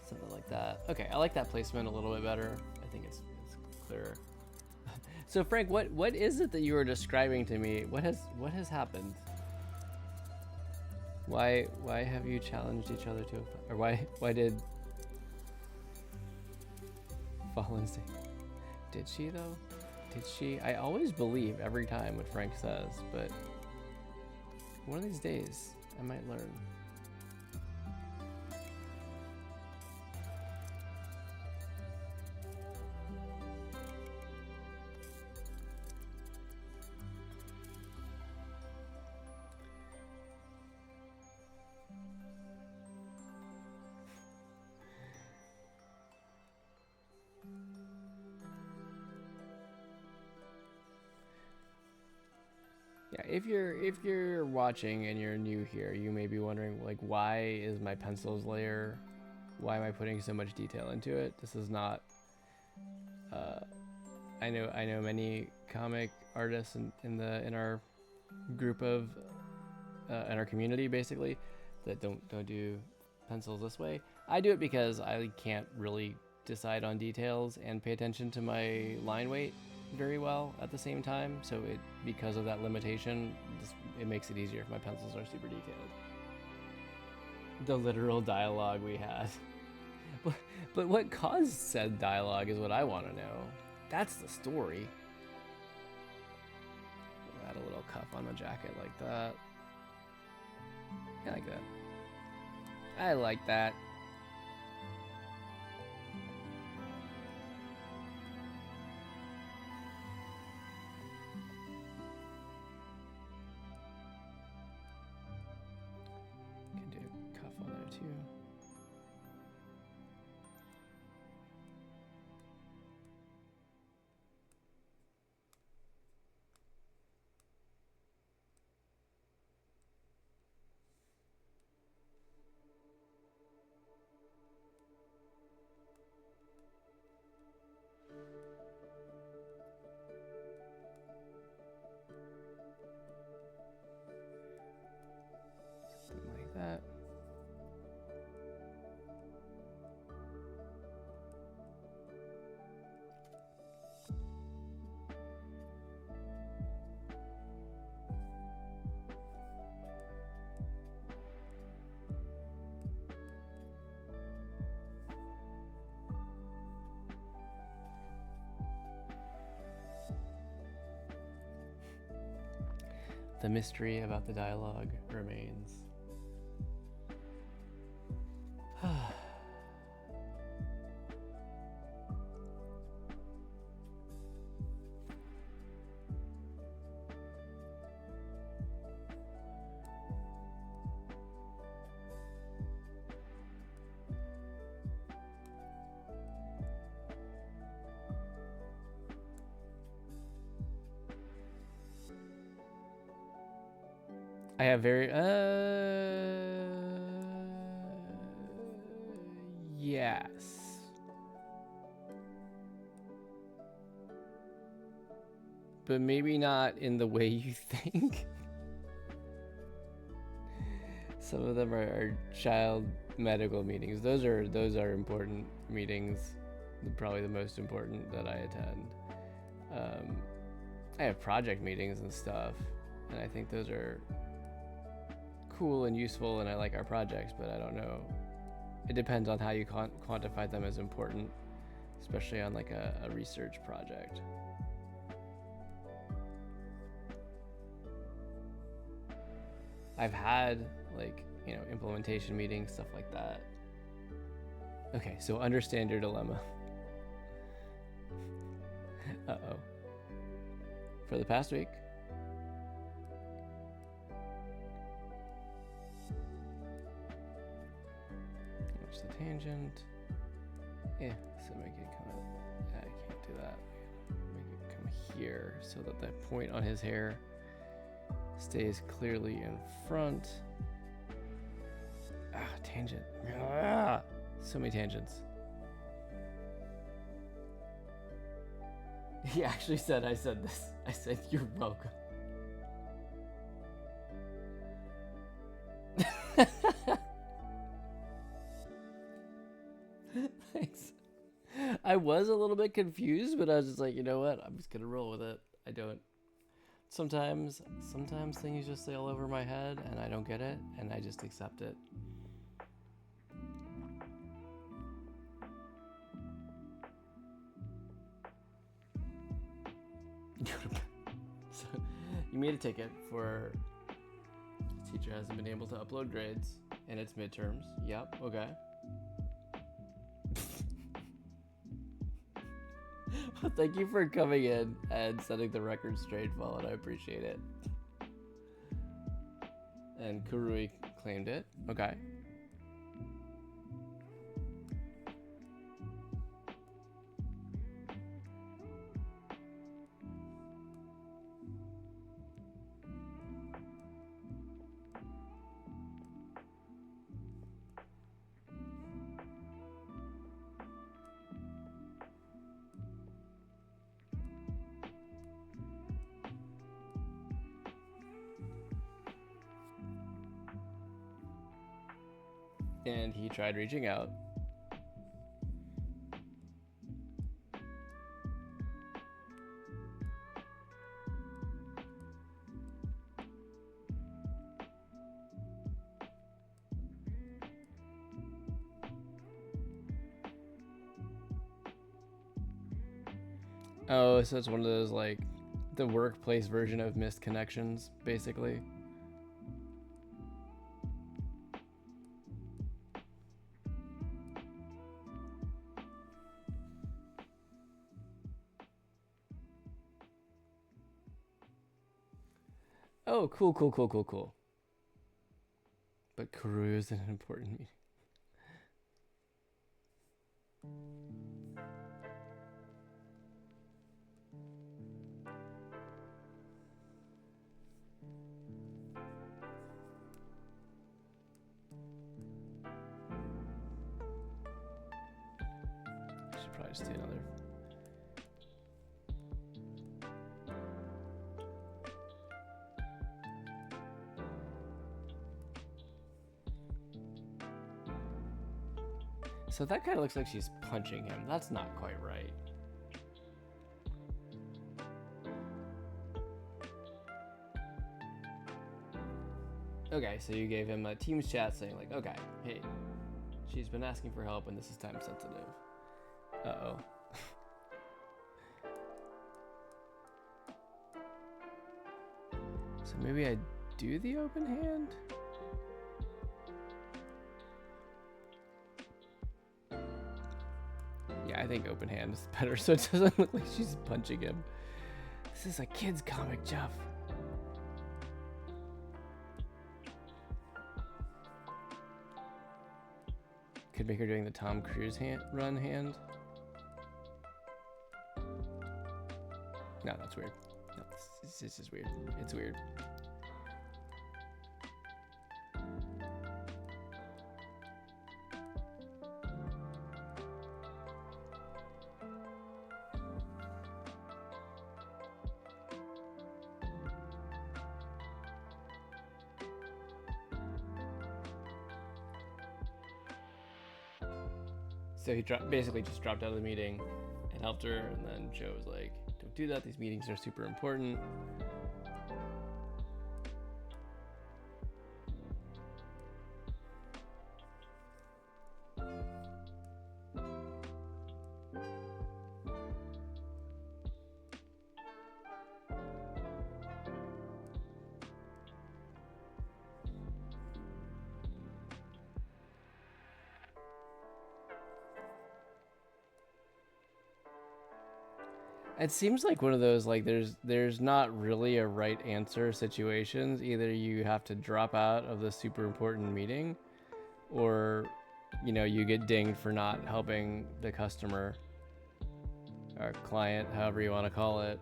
Something like that. Okay, I like that placement a little bit better. I think it's clearer. So Frank, what is it that you were describing to me? What has happened? Why have you challenged each other to a fight? Or why did Fallen say? Did she though? Did she? I always believe every time what Frank says, but one of these days I might learn. Yeah, if you're watching and you're new here, you may be wondering, like, why is my pencils layer, why am I putting so much detail into it? This is not, I know many comic artists in our group of, in our community basically, that don't do pencils this way. I do it because I can't really decide on details and pay attention to my line weight very well at the same time, so because of that limitation, it makes it easier if my pencils are super detailed. The literal dialogue we had. But what caused said dialogue is what I want to know. That's the story. Add a little cuff on the jacket like that. I like that. I like that. Can do a cuff on there too. Something like that. The mystery about the dialogue remains. I have very yes. But maybe not in the way you think. Some of them are child medical meetings. Those are important meetings. Probably the most important that I attend. I have project meetings and stuff, and I think those are cool and useful, and I like our projects, but I don't know. It depends on how you quantify them as important, especially on like a research project. I've had like, implementation meetings, stuff like that. Okay, so understand your dilemma. Uh-oh. For the past week, watch the tangent. Yeah, so make it come. I can't do that. Make it come here so that the point on his hair stays clearly in front. Ah, tangent. Ah, so many tangents. He actually said, I said this. I said, you're welcome. Thanks. I was a little bit confused, but I was just like, you know what? I'm just gonna roll with it. I don't. Sometimes things just sail over my head and I don't get it, and I just accept it. So, you made a ticket for the teacher hasn't been able to upload grades in its midterms. Yep, okay. Well, thank you for coming in and setting the record straight, Fallen. I appreciate it. And Kurui claimed it. Okay. and he tried reaching out. Oh, so it's one of those, like, the workplace version of missed connections, basically. Oh, cool, cool, cool, cool, cool. But Kuru is an important meeting. I should probably just do another. So that kind of looks like she's punching him. That's not quite right. Okay, so you gave him a Teams chat saying like, okay, hey, she's been asking for help and this is time sensitive. Uh-oh. So maybe I do the open hand? Yeah, I think open hand is better so it doesn't look like she's punching him. This is a kid's comic, Jeff. Could make her doing the Tom Cruise run hand. No, that's weird. No, this is weird. It's weird. So he basically just dropped out of the meeting and helped her, and then Joe was like, don't do that, these meetings are super important. It seems like one of those, like, there's not really a right answer situations. Either you have to drop out of the super important meeting, or, you know, you get dinged for not helping the customer or client, however you want to call it.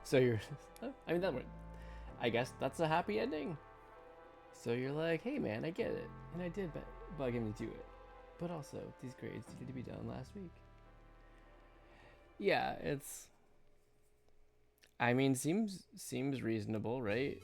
So you're, I mean, I guess that's a happy ending. So you're like, hey man, I get it. And I did bug him to do it. But also, these grades needed to be done last week. Yeah, it's, I mean, seems reasonable, right?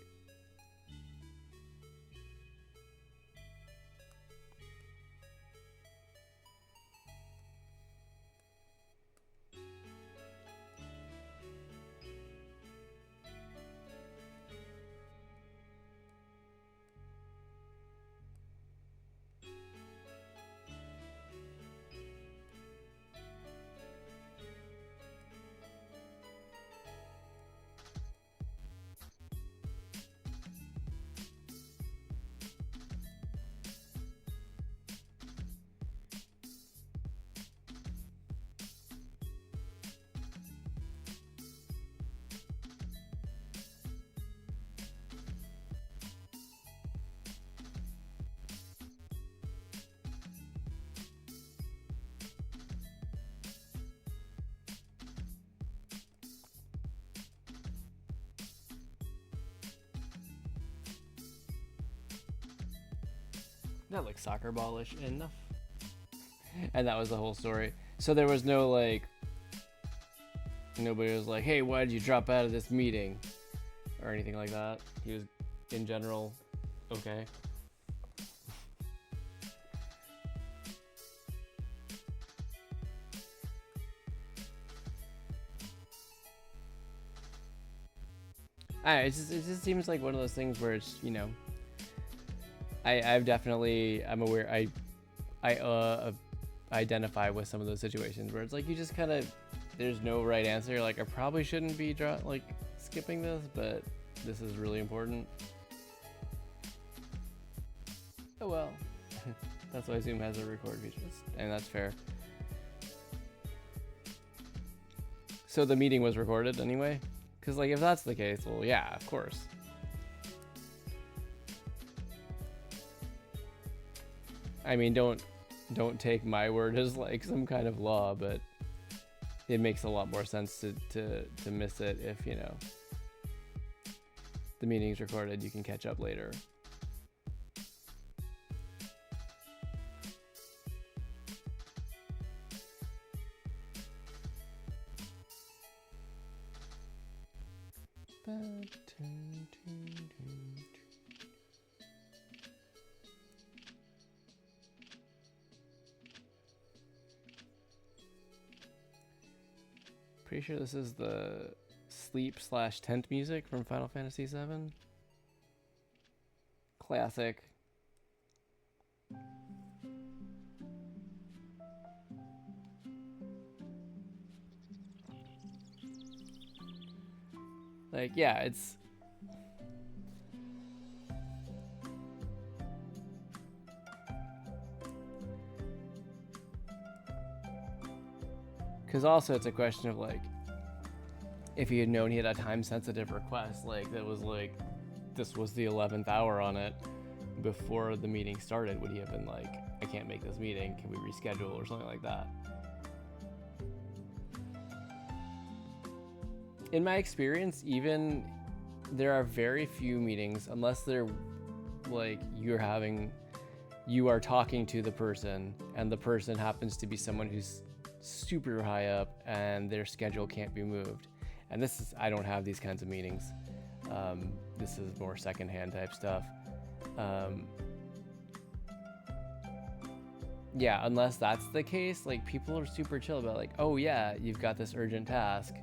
That looks soccer ballish enough. And that was the whole story. So there was no like, nobody was like, hey, why did you drop out of this meeting? Or anything like that. He was, in general, okay. I don't know, it just seems like one of those things where it's, you know, I'm aware, I identify with some of those situations where it's like you just kind of, there's no right answer. Like I probably shouldn't be skipping this, but this is really important. Oh well. That's why Zoom has a record feature, and that's fair. So the meeting was recorded anyway? Because like if that's the case, well yeah, of course. I mean, don't take my word as like some kind of law, but it makes a lot more sense to miss it if, you know, the meeting's recorded, you can catch up later. Pretty sure this is the sleep/tent music from Final Fantasy VII. Classic. Like, yeah, it's... Because also it's a question of like, if he had known he had a time-sensitive request, like that was like, this was the 11th hour on it before the meeting started, would he have been like, I can't make this meeting, can we reschedule or something like that? In my experience, even there are very few meetings, unless they're like you are talking to the person and the person happens to be someone who's super high up and their schedule can't be moved. And this is, I don't have these kinds of meetings. This is more secondhand type stuff. Yeah, unless that's the case, like people are super chill about like, oh yeah, you've got this urgent task.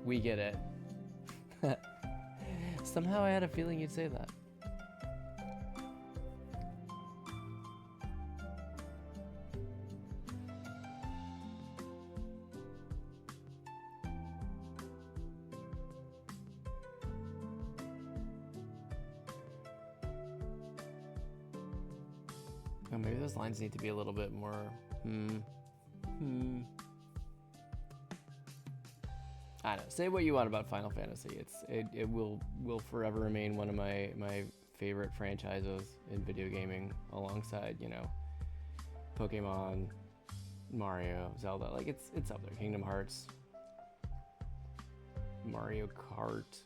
We get it. Somehow I had a feeling you'd say that. Oh, maybe those lines need to be a little bit more, I don't know. Say what you want about Final Fantasy. It will forever remain one of my favorite franchises in video gaming, alongside, you know, Pokemon, Mario, Zelda. Like it's up there. Kingdom Hearts, Mario Kart,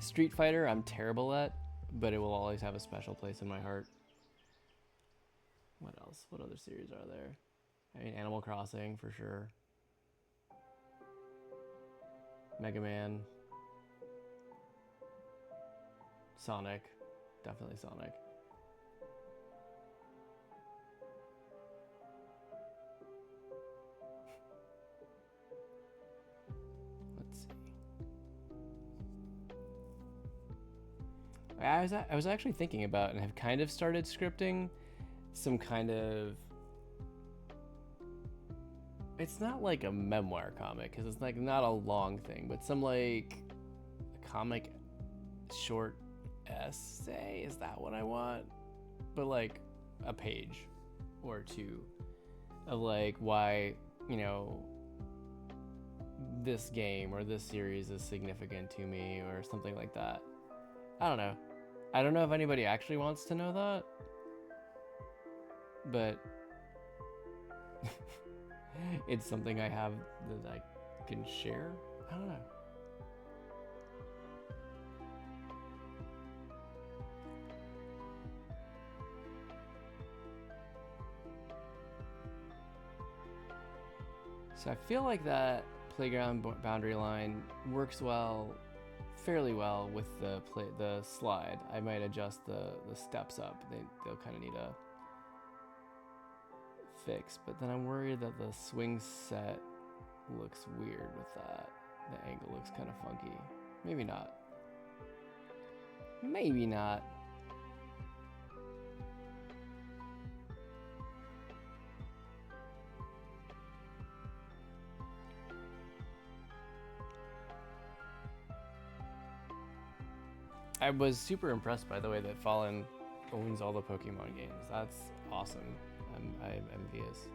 Street Fighter. I'm terrible at, but it will always have a special place in my heart. What else? What other series are there? I mean, Animal Crossing for sure. Mega Man. Sonic. Definitely Sonic. Let's see. I was actually thinking about and have kind of started scripting some kind of, it's not like a memoir comic because it's like not a long thing, but some like a comic short essay. Is that what I want? But like a page or two of like why, you know, this game or this series is significant to me or something like that. I don't know. I don't know if anybody actually wants to know that, but it's something I have that I can share. I don't know. So I feel like that playground boundary line works fairly well with the slide. I might adjust the steps up. They'll kind of need a fix, but then I'm worried that the swing set looks weird with that. The angle looks kind of funky. Maybe not. Maybe not. I was super impressed by the way that Fallen owns all the Pokemon games. That's awesome. I'm envious.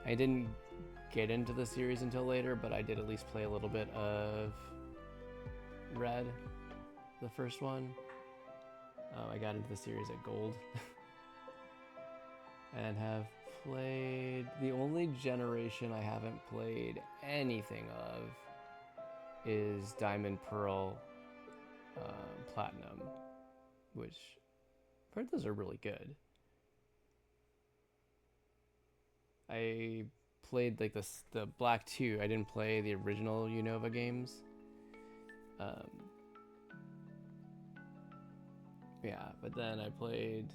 I didn't get into the series until later, but I did at least play a little bit of Red, the first one. I got into the series at Gold. And have played... The only generation I haven't played anything of is Diamond, Pearl, Platinum, which I've heard those are really good. I played like the Black 2. I didn't play the original Unova games. Yeah, but then I played...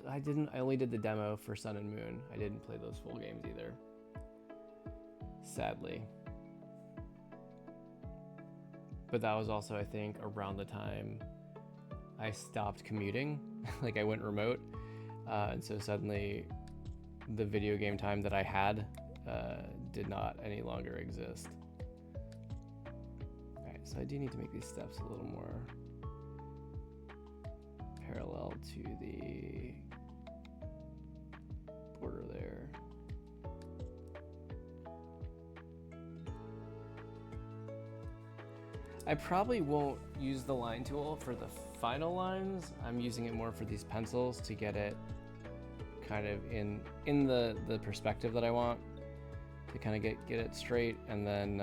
I only did the demo for Sun and Moon. I didn't play those full games either. Sadly. But that was also, I think, around the time I stopped commuting. Like I went remote. And so suddenly the video game time that I had did not any longer exist. Alright, so I do need to make these steps a little more parallel to the border there. I probably won't use the line tool for the final lines. I'm using it more for these pencils to get it kind of in the perspective that I want, to kind of get it straight, and then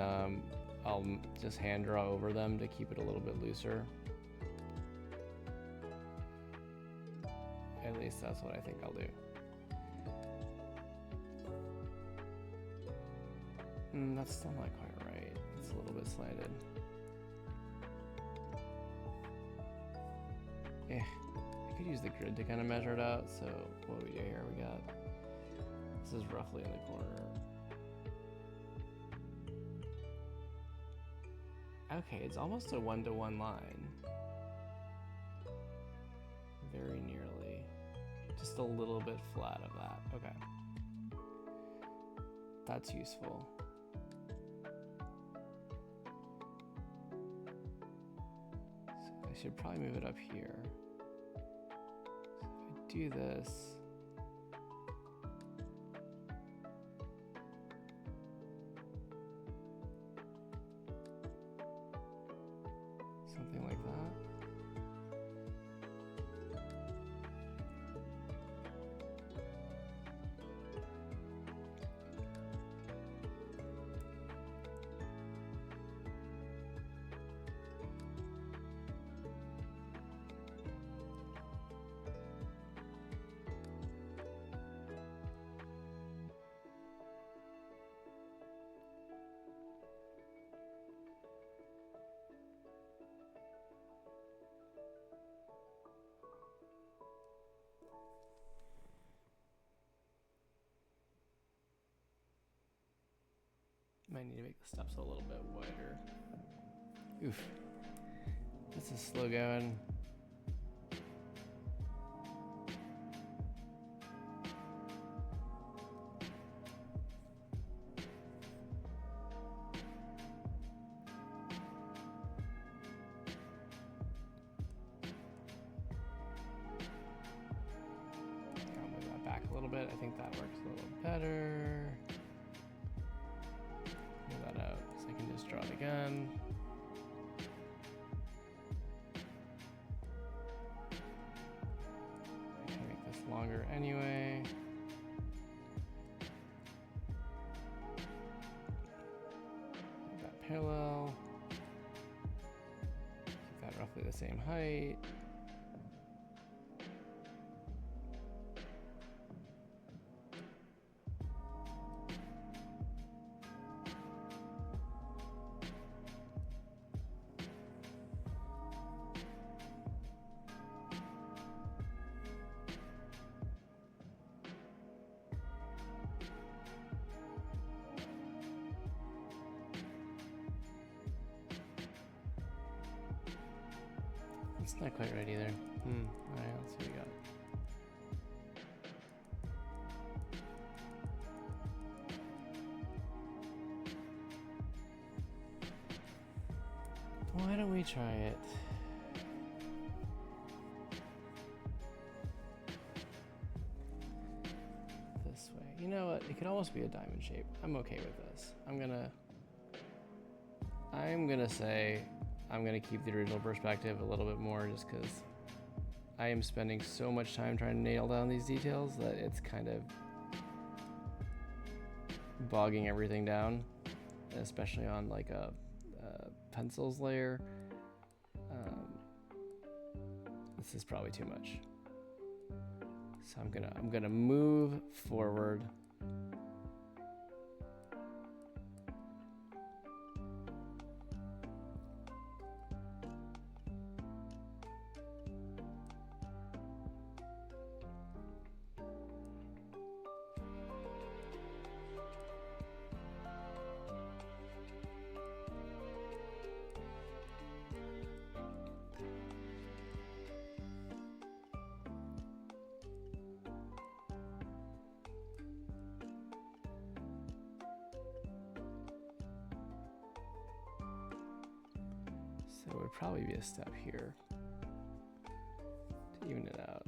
I'll just hand draw over them to keep it a little bit looser. At least that's what I think I'll do. That's still not quite right. It's a little bit slanted. I could use the grid to kind of measure it out. So what do we do here? We got, this is roughly in the corner. Okay, it's almost a one-to-one line. Very nearly. Just a little bit flat of that. Okay. That's useful. So I should probably move it up here. So if I do this, something like that. Might need to make the steps a little bit wider. Oof. This is slow going. I'll move that back a little bit. I think that works a little better. Draw it again. I can make this longer anyway. Make that parallel. Keep that roughly the same height. It's not quite right either. Alright, let's see what we got. Why don't we try it? This way. You know what? It could almost be a diamond shape. I'm okay with this. I'm gonna say I'm gonna keep the original perspective a little bit more just because I am spending so much time trying to nail down these details that it's kind of bogging everything down, especially on like a pencils layer. This is probably too much. So I'm gonna move forward. So it would probably be a step here to even it out.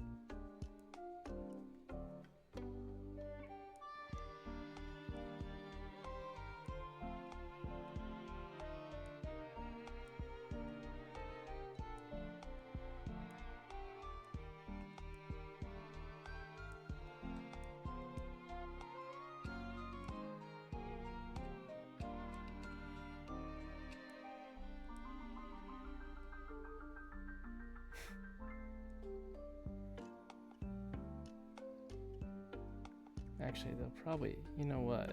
Actually, they'll probably, you know what?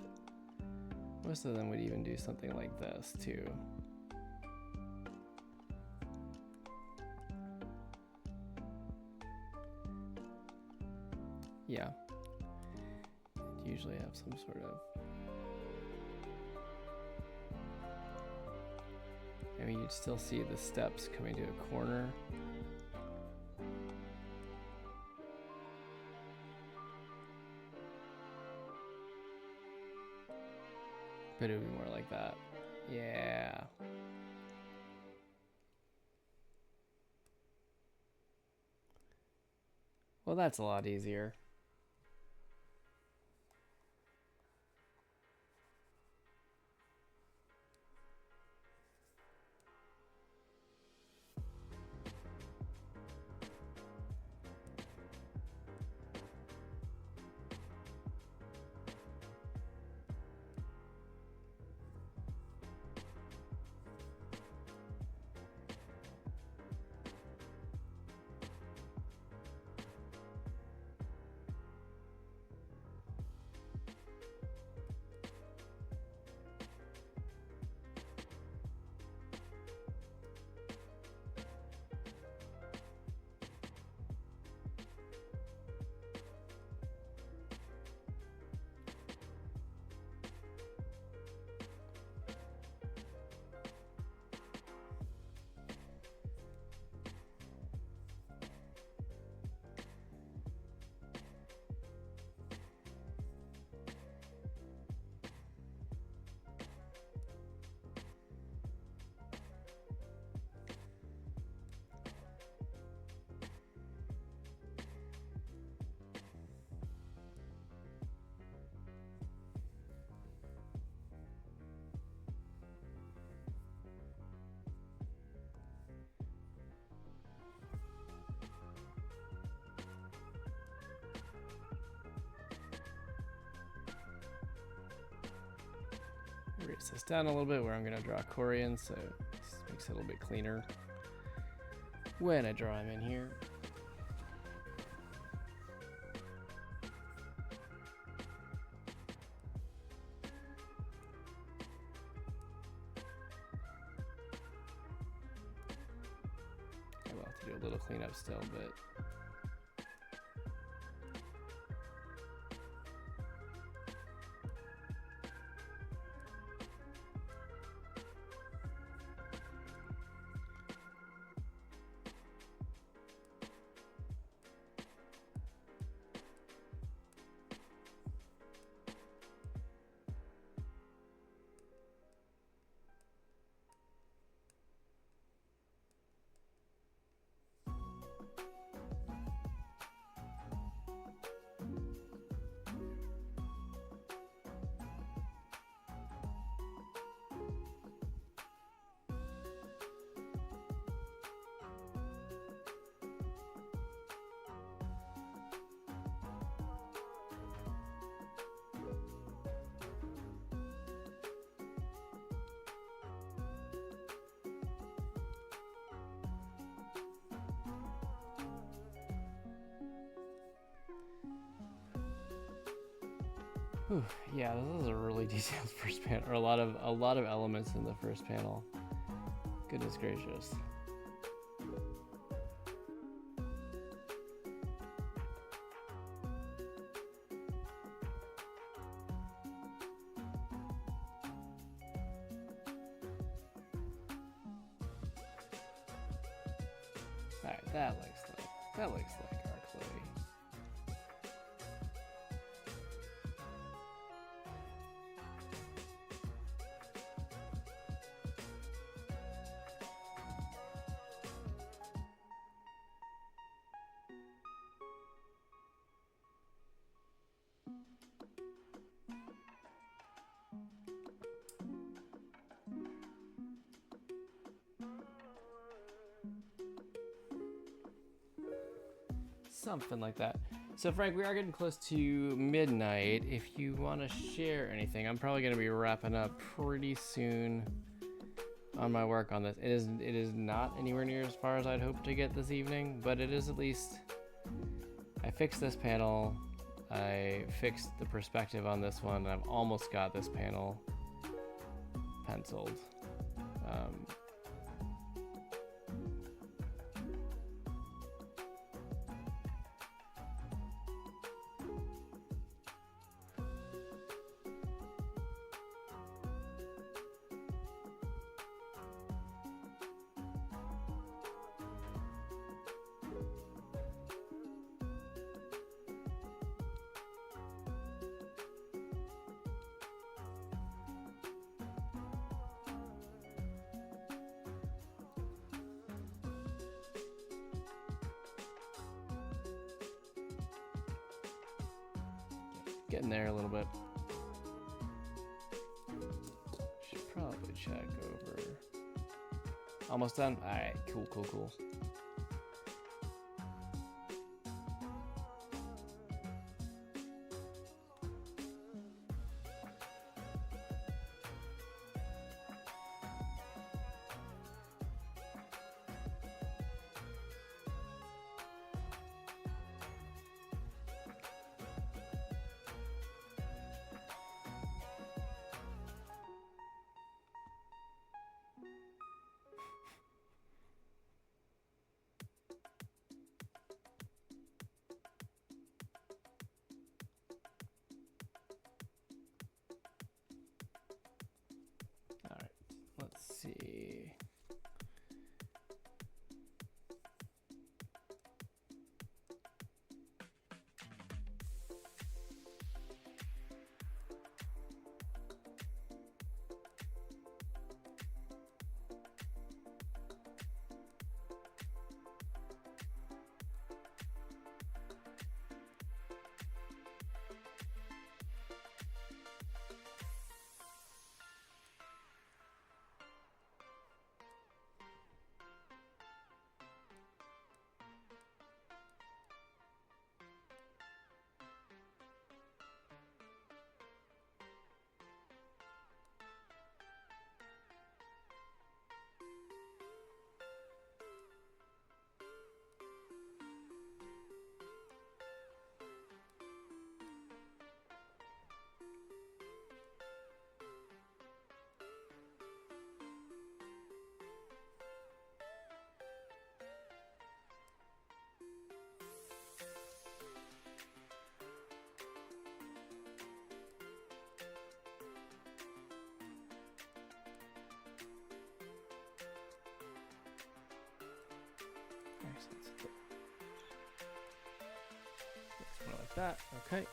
Most of them would even do something like this too. Yeah. Usually have some sort of, I mean, you'd still see the steps coming to a corner. But it would be more like that. Yeah. Well, that's a lot easier. Erase this down a little bit where I'm going to draw Corian, so this makes it a little bit cleaner when I draw him in here. I will have to do a little cleanup still, but Whew, yeah, this is a really detailed first panel, or a lot of elements in the first panel. Goodness gracious. Alright, that looks like our Chloe. Something like that. So Frank, we are getting close to midnight. If you want to share anything, I'm probably going to be wrapping up pretty soon on my work on this. It is not anywhere near as far as I'd hoped to get this evening, but it is at least. I fixed this panel. I fixed the perspective on this one, and I've almost got this panel penciled. Getting there a little bit. Should probably check over. Almost done? Alright, cool. Let's see. More like that. Okay.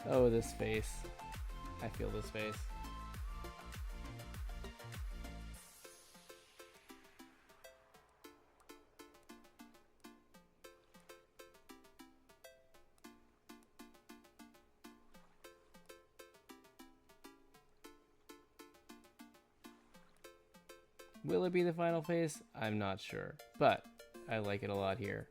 Oh, this face. I feel this face. Will it be the final face? I'm not sure, but I like it a lot here.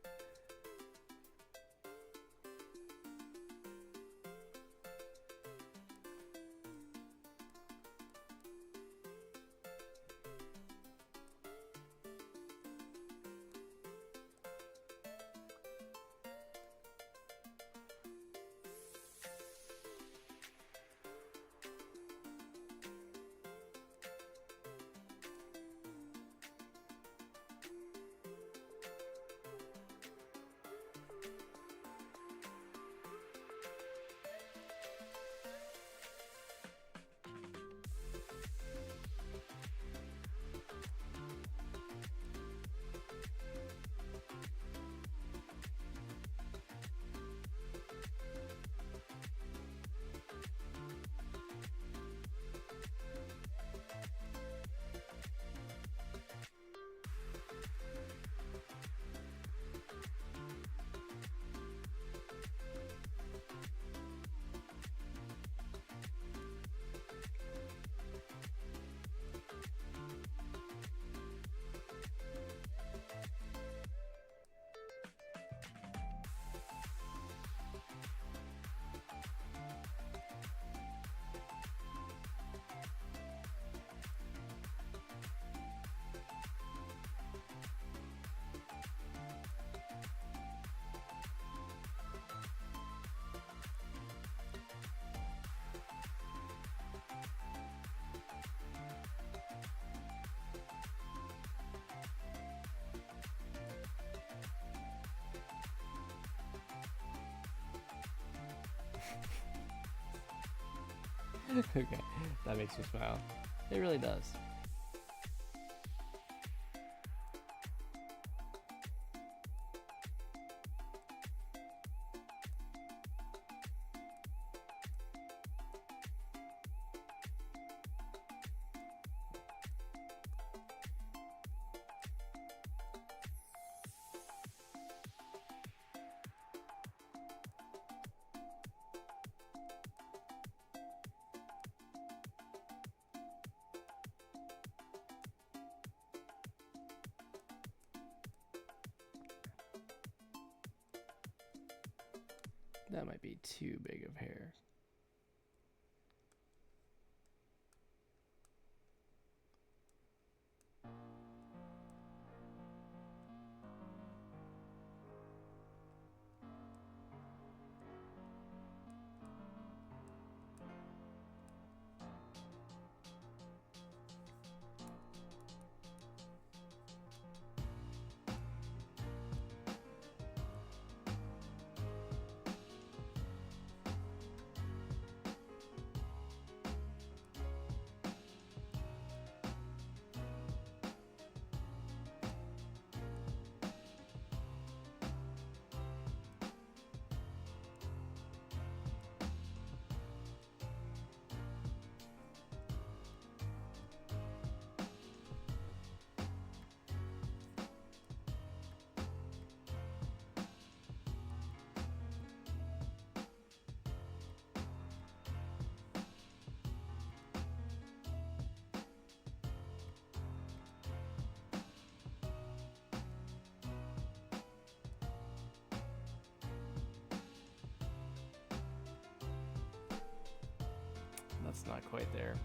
Okay, that makes me smile. It really does. That might be too big of hair. That's not quite there.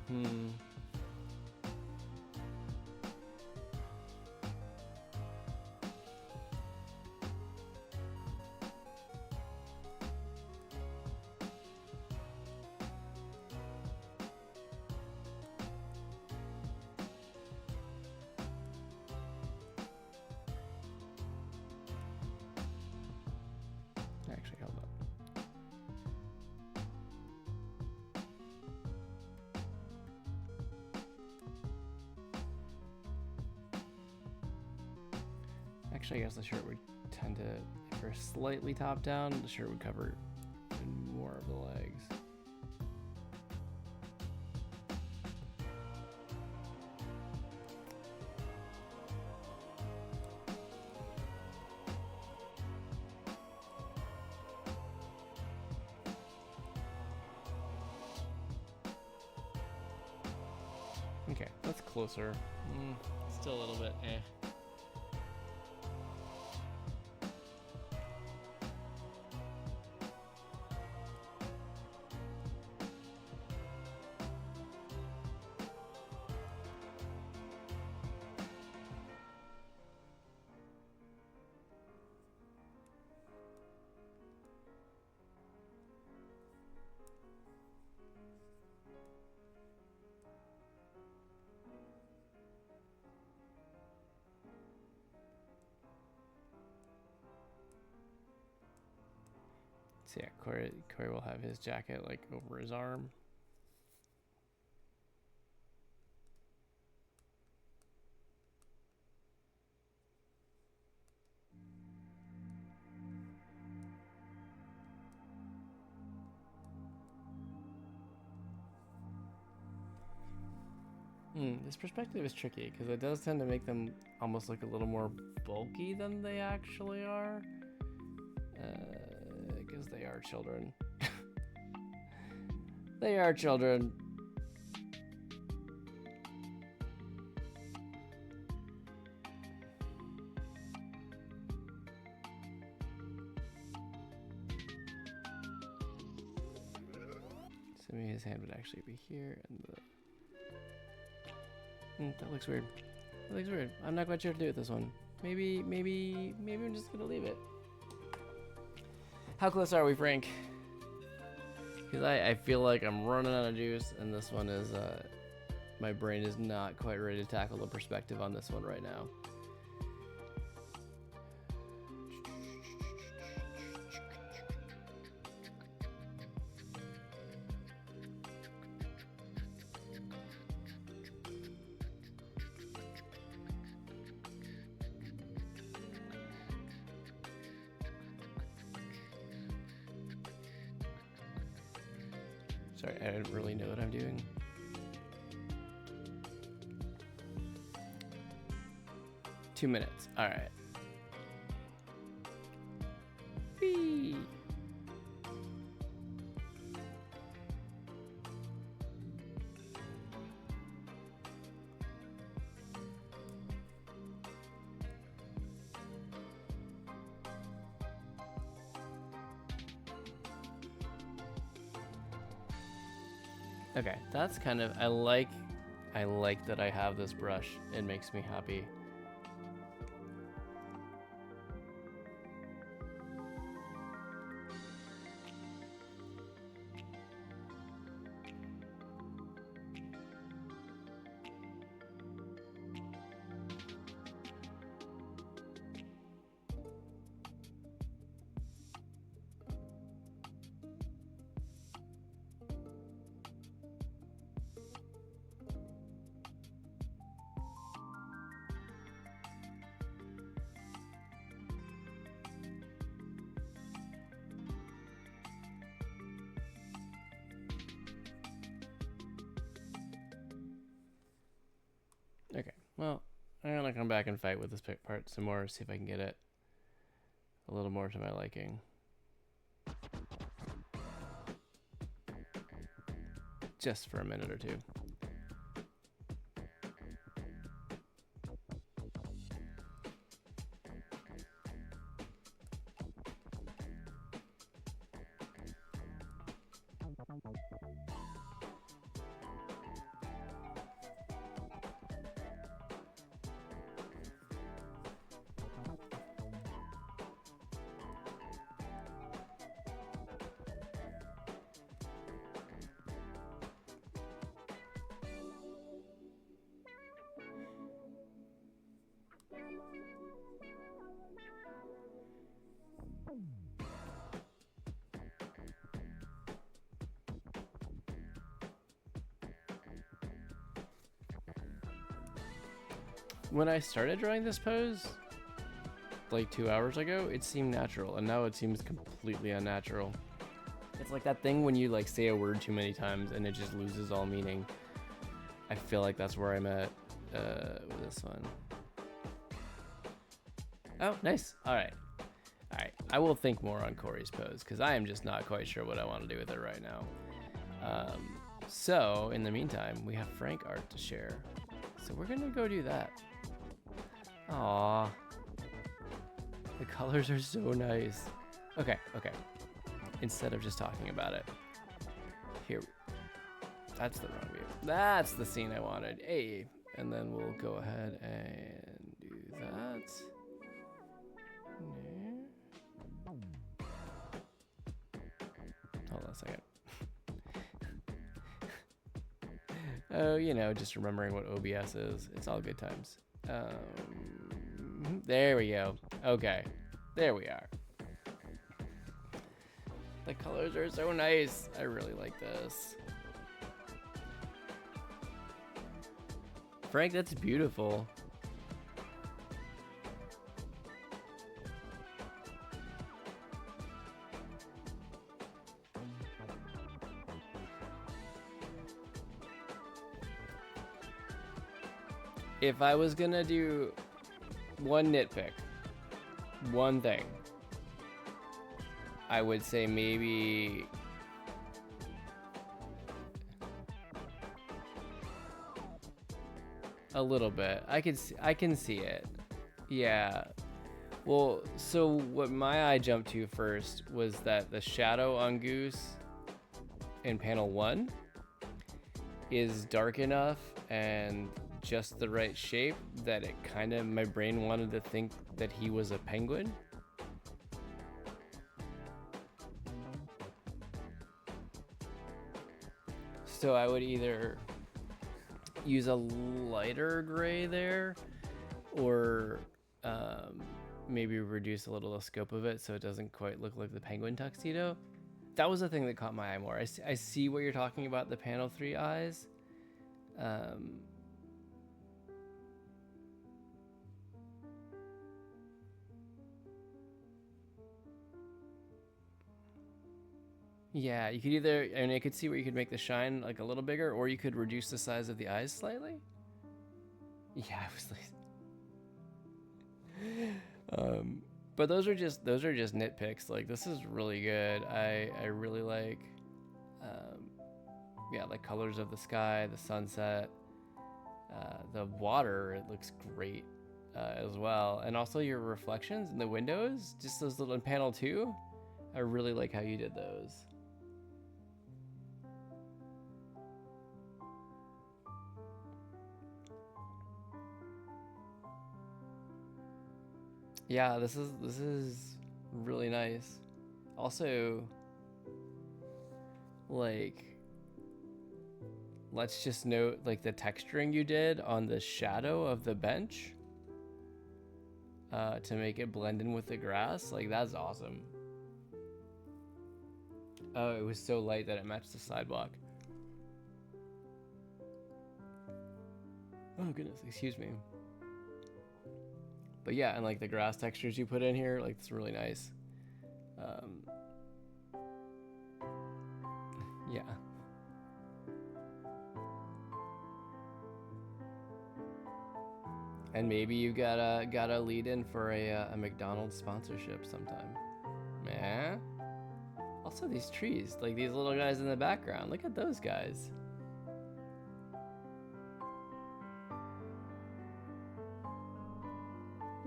Actually, hold up. Actually, I guess the shirt would tend to, if we're slightly top down, the shirt would cover more of the legs. Okay, that's closer. Still a little bit eh. So yeah, Corey will have his jacket like over his arm. This perspective is tricky because it does tend to make them almost look a little more bulky than they actually are. Because they are children. They are children. So maybe his hand would actually be here, and that looks weird. That looks weird. I'm not quite sure what to do with this one. Maybe I'm just gonna leave it. How close are we, Frank? Because I feel like I'm running out of juice, and this one is, my brain is not quite ready to tackle the perspective on this one right now. Sorry, I don't really know what I'm doing. Two minutes. All right. Whee! Okay, that's kind of, I like that I have this brush. It makes me happy. Okay, well, I'm gonna come back and fight with this part some more, see if I can get it a little more to my liking. Just for a minute or two. When I started drawing this pose, like 2 hours ago, it seemed natural, and now it seems completely unnatural. It's like that thing when you like say a word too many times and it just loses all meaning. I feel like that's where I'm at with this one. Oh, nice. All right. I will think more on Corey's pose because I am just not quite sure what I want to do with it right now. So in the meantime, we have Frank art to share. So we're gonna go do that. Aww. The colors are so nice. Okay, okay. Instead of just talking about it. Here. That's the wrong view. That's the scene I wanted. Hey. And then we'll go ahead and do that. Hold on a second. Oh, you know, just remembering what OBS is. It's all good times. There we go. Okay. There we are. The colors are so nice. I really like this. Frank, that's beautiful. If I was gonna do one nitpick, one thing, I would say maybe a little bit. I can see it. Yeah. Well, so what my eye jumped to first was that the shadow on Goose in panel 1 is dark enough and just the right shape that it kind of, my brain wanted to think that he was a penguin. So I would either use a lighter gray there, or maybe reduce a little the scope of it so it doesn't quite look like the penguin tuxedo. That was the thing that caught my eye more. I see what you're talking about, the panel 3 eyes. Yeah, you could either, I mean, I could see where you could make the shine like a little bigger, or you could reduce the size of the eyes slightly. Yeah, I was like, but those are just nitpicks. Like, this is really good. I really like, yeah, the colors of the sky, the sunset, the water. It looks great as well, and also your reflections in the windows. Just those little in panel 2. I really like how you did those. Yeah, this is really nice. Also, like, let's just note like the texturing you did on the shadow of the bench to make it blend in with the grass. Like, that's awesome. Oh, it was so light that it matched the sidewalk. Oh goodness, excuse me. But yeah, and like the grass textures you put in here, like, it's really nice. Yeah. And maybe you gotta lead in for a McDonald's sponsorship sometime. Man. Also, these trees, like these little guys in the background. Look at those guys.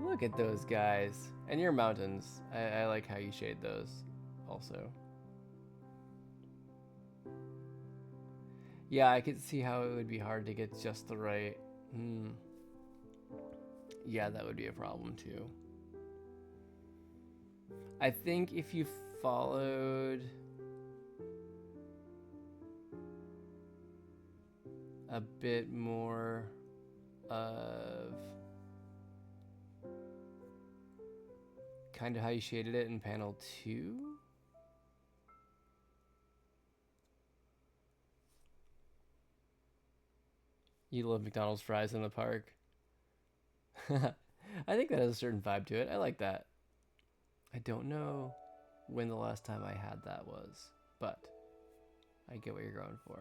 Look at those guys. And your mountains. I like how you shade those also. Yeah, I could see how it would be hard to get just the right. Yeah, that would be a problem too. I think if you followed a bit more of kind of how you shaded it in panel 2. You love McDonald's fries in the park. I think that has a certain vibe to it. I like that. I don't know when the last time I had that was, but I get what you're going for.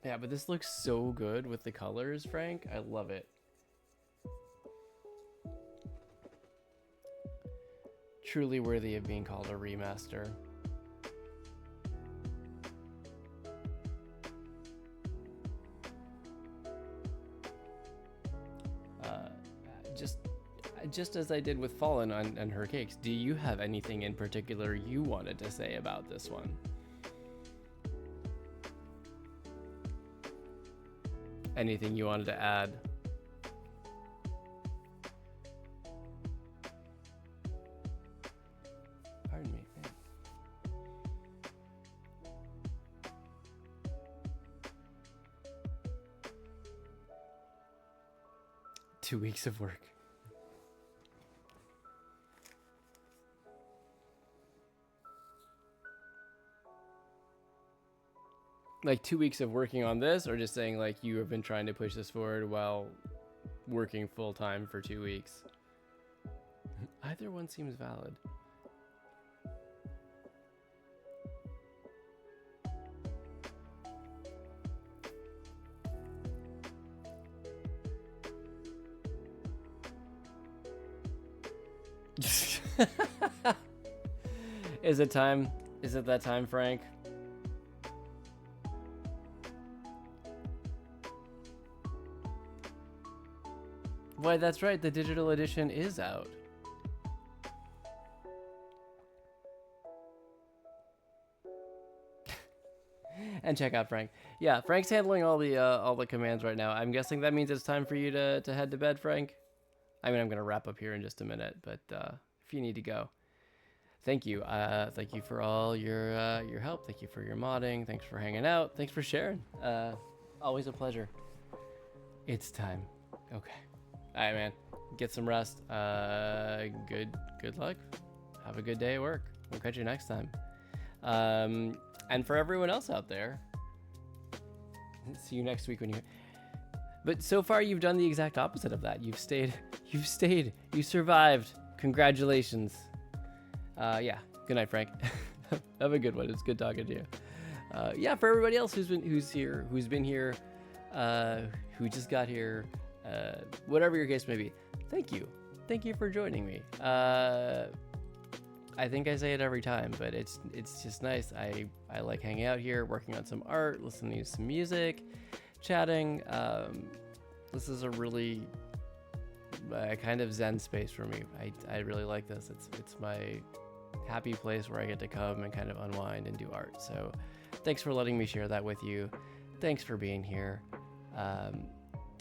Yeah, but this looks so good with the colors, Frank. I love it. truly worthy of being called a remaster. Just as I did with Fallen and her cakes, do you have anything in particular you wanted to say about this one? Anything you wanted to add? Pardon me. 2 weeks of work. Like 2 weeks of working on this, or just saying like you have been trying to push this forward while working full time for 2 weeks? Either one seems valid. Is it time? Is it that time, Frank? Why, that's right, the digital edition is out. And check out Frank. Yeah, Frank's handling all the commands right now. I'm guessing that means it's time for you to head to bed, Frank. I mean, I'm gonna wrap up here in just a minute, but if you need to go, thank you. Thank you for all your help. Thank you for your modding. Thanks for hanging out. Thanks for sharing. Always a pleasure. It's time. Okay. All right, man. Get some rest. Good luck. Have a good day at work. We'll catch you next time. And for everyone else out there, see you next week when you. But so far, you've done the exact opposite of that. You've stayed. You survived. Congratulations. Yeah. Good night, Frank. Have a good one. It's good talking to you. Yeah. For everybody else who's been here, who just got here. Whatever your case may be, thank you for joining me. I think I say it every time, but it's just nice. I like hanging out here, working on some art, listening to some music, chatting. This is a really kind of zen space for me. I really like this. It's my happy place where I get to come and kind of unwind and do art. So thanks for letting me share that with you. Thanks for being here.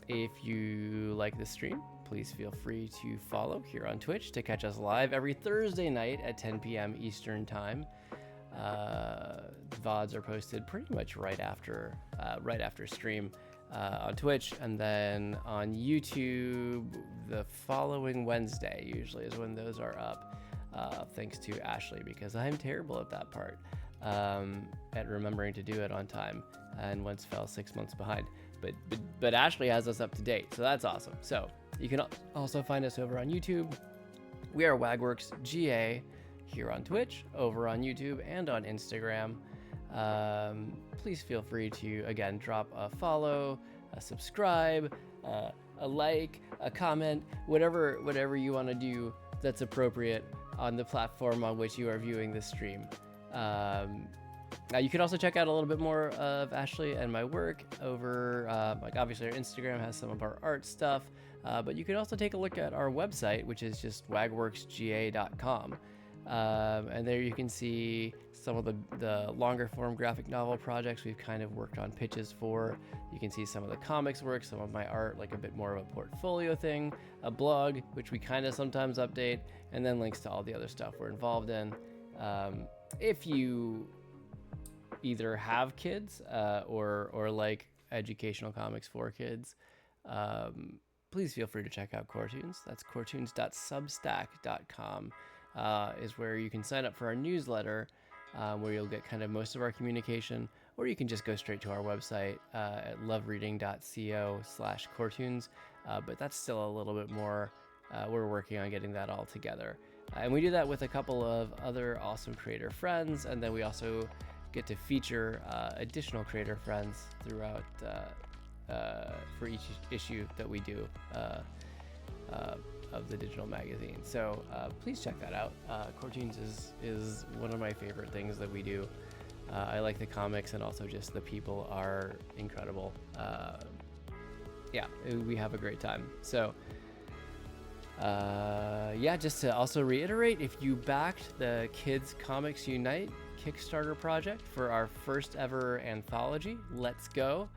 If you like this stream, please feel free to follow here on Twitch to catch us live every Thursday night at 10 p.m. Eastern Time. VODs are posted pretty much right after stream on Twitch, and then on YouTube the following Wednesday usually is when those are up. Thanks to Ashley, because I'm terrible at that part, at remembering to do it on time, and once fell 6 months behind. But Ashley has us up to date, so that's awesome. So you can also find us over on YouTube. We are Wagworks GA here on Twitch, over on YouTube, and on Instagram. Please feel free to, again, drop a follow, a subscribe, a like, a comment, whatever you want to do that's appropriate on the platform on which you are viewing this stream. You can also check out a little bit more of Ashley and my work over, like obviously our Instagram has some of our art stuff, but you can also take a look at our website, which is just wagworksga.com. And there you can see some of the longer form graphic novel projects we've kind of worked on pitches for. You can see some of the comics work, some of my art, like a bit more of a portfolio thing, a blog, which we kind of sometimes update, and then links to all the other stuff we're involved in. If you either have kids or like educational comics for kids, please feel free to check out CoreToons. That's coretoons.substack.com is where you can sign up for our newsletter, where you'll get kind of most of our communication, or you can just go straight to our website at lovereading.co/CoreToons. But that's still a little bit more, we're working on getting that all together. And we do that with a couple of other awesome creator friends, and then we also get to feature additional creator friends throughout for each issue that we do. of the digital magazine. So please check that out. CoreToons is one of my favorite things that we do. I like the comics, and also just the people are incredible. Yeah, we have a great time. So yeah, just to also reiterate, if you backed the Kids Comics Unite Kickstarter project for our first ever anthology, let's go.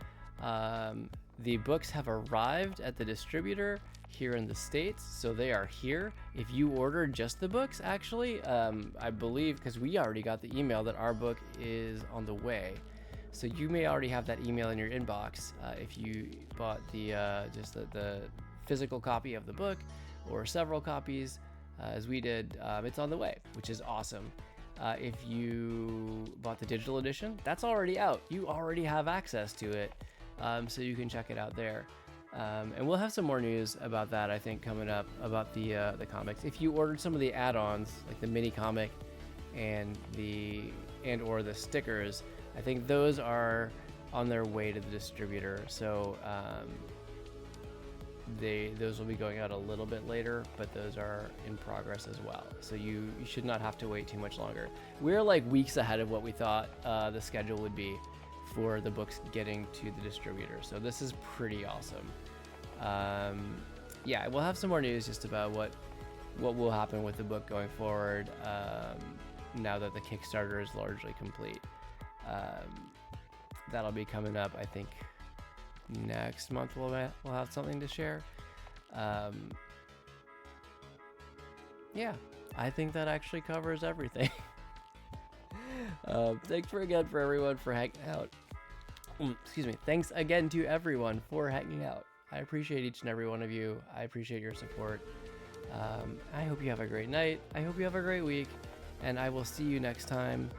The books have arrived at the distributor here in the States, so they are here. If you ordered just the books, actually, I believe, because we already got the email that our book is on the way, so you may already have that email in your inbox if you bought the just the physical copy of the book, or several copies, as we did. It's on the way, which is awesome. If you bought the digital edition, that's already out. You already have access to it, so you can check it out there. And we'll have some more news about that, I think, coming up, about the comics. If you ordered some of the add-ons, like the mini comic and or the stickers, I think those are on their way to the distributor. So those will be going out a little bit later, but those are in progress as well. So you should not have to wait too much longer. We're like weeks ahead of what we thought the schedule would be for the books getting to the distributor. So this is pretty awesome. Yeah, we'll have some more news just about what will happen with the book going forward, now that the Kickstarter is largely complete. That'll be coming up, I think, next month. We'll have something to share. Yeah, I think that actually covers everything. Thanks again for everyone for hanging out. Excuse me. Thanks again to everyone for hanging out. I appreciate each and every one of you. I appreciate your support. I hope you have a great night. I hope you have a great week, and I will see you next time.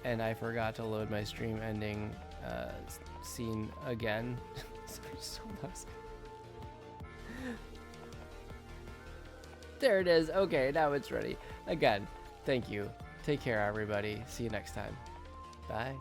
And I forgot to load my stream ending scene again. So nice. There it is. Okay, now it's ready. Again, thank you. Take care, everybody. See you next time. Bye.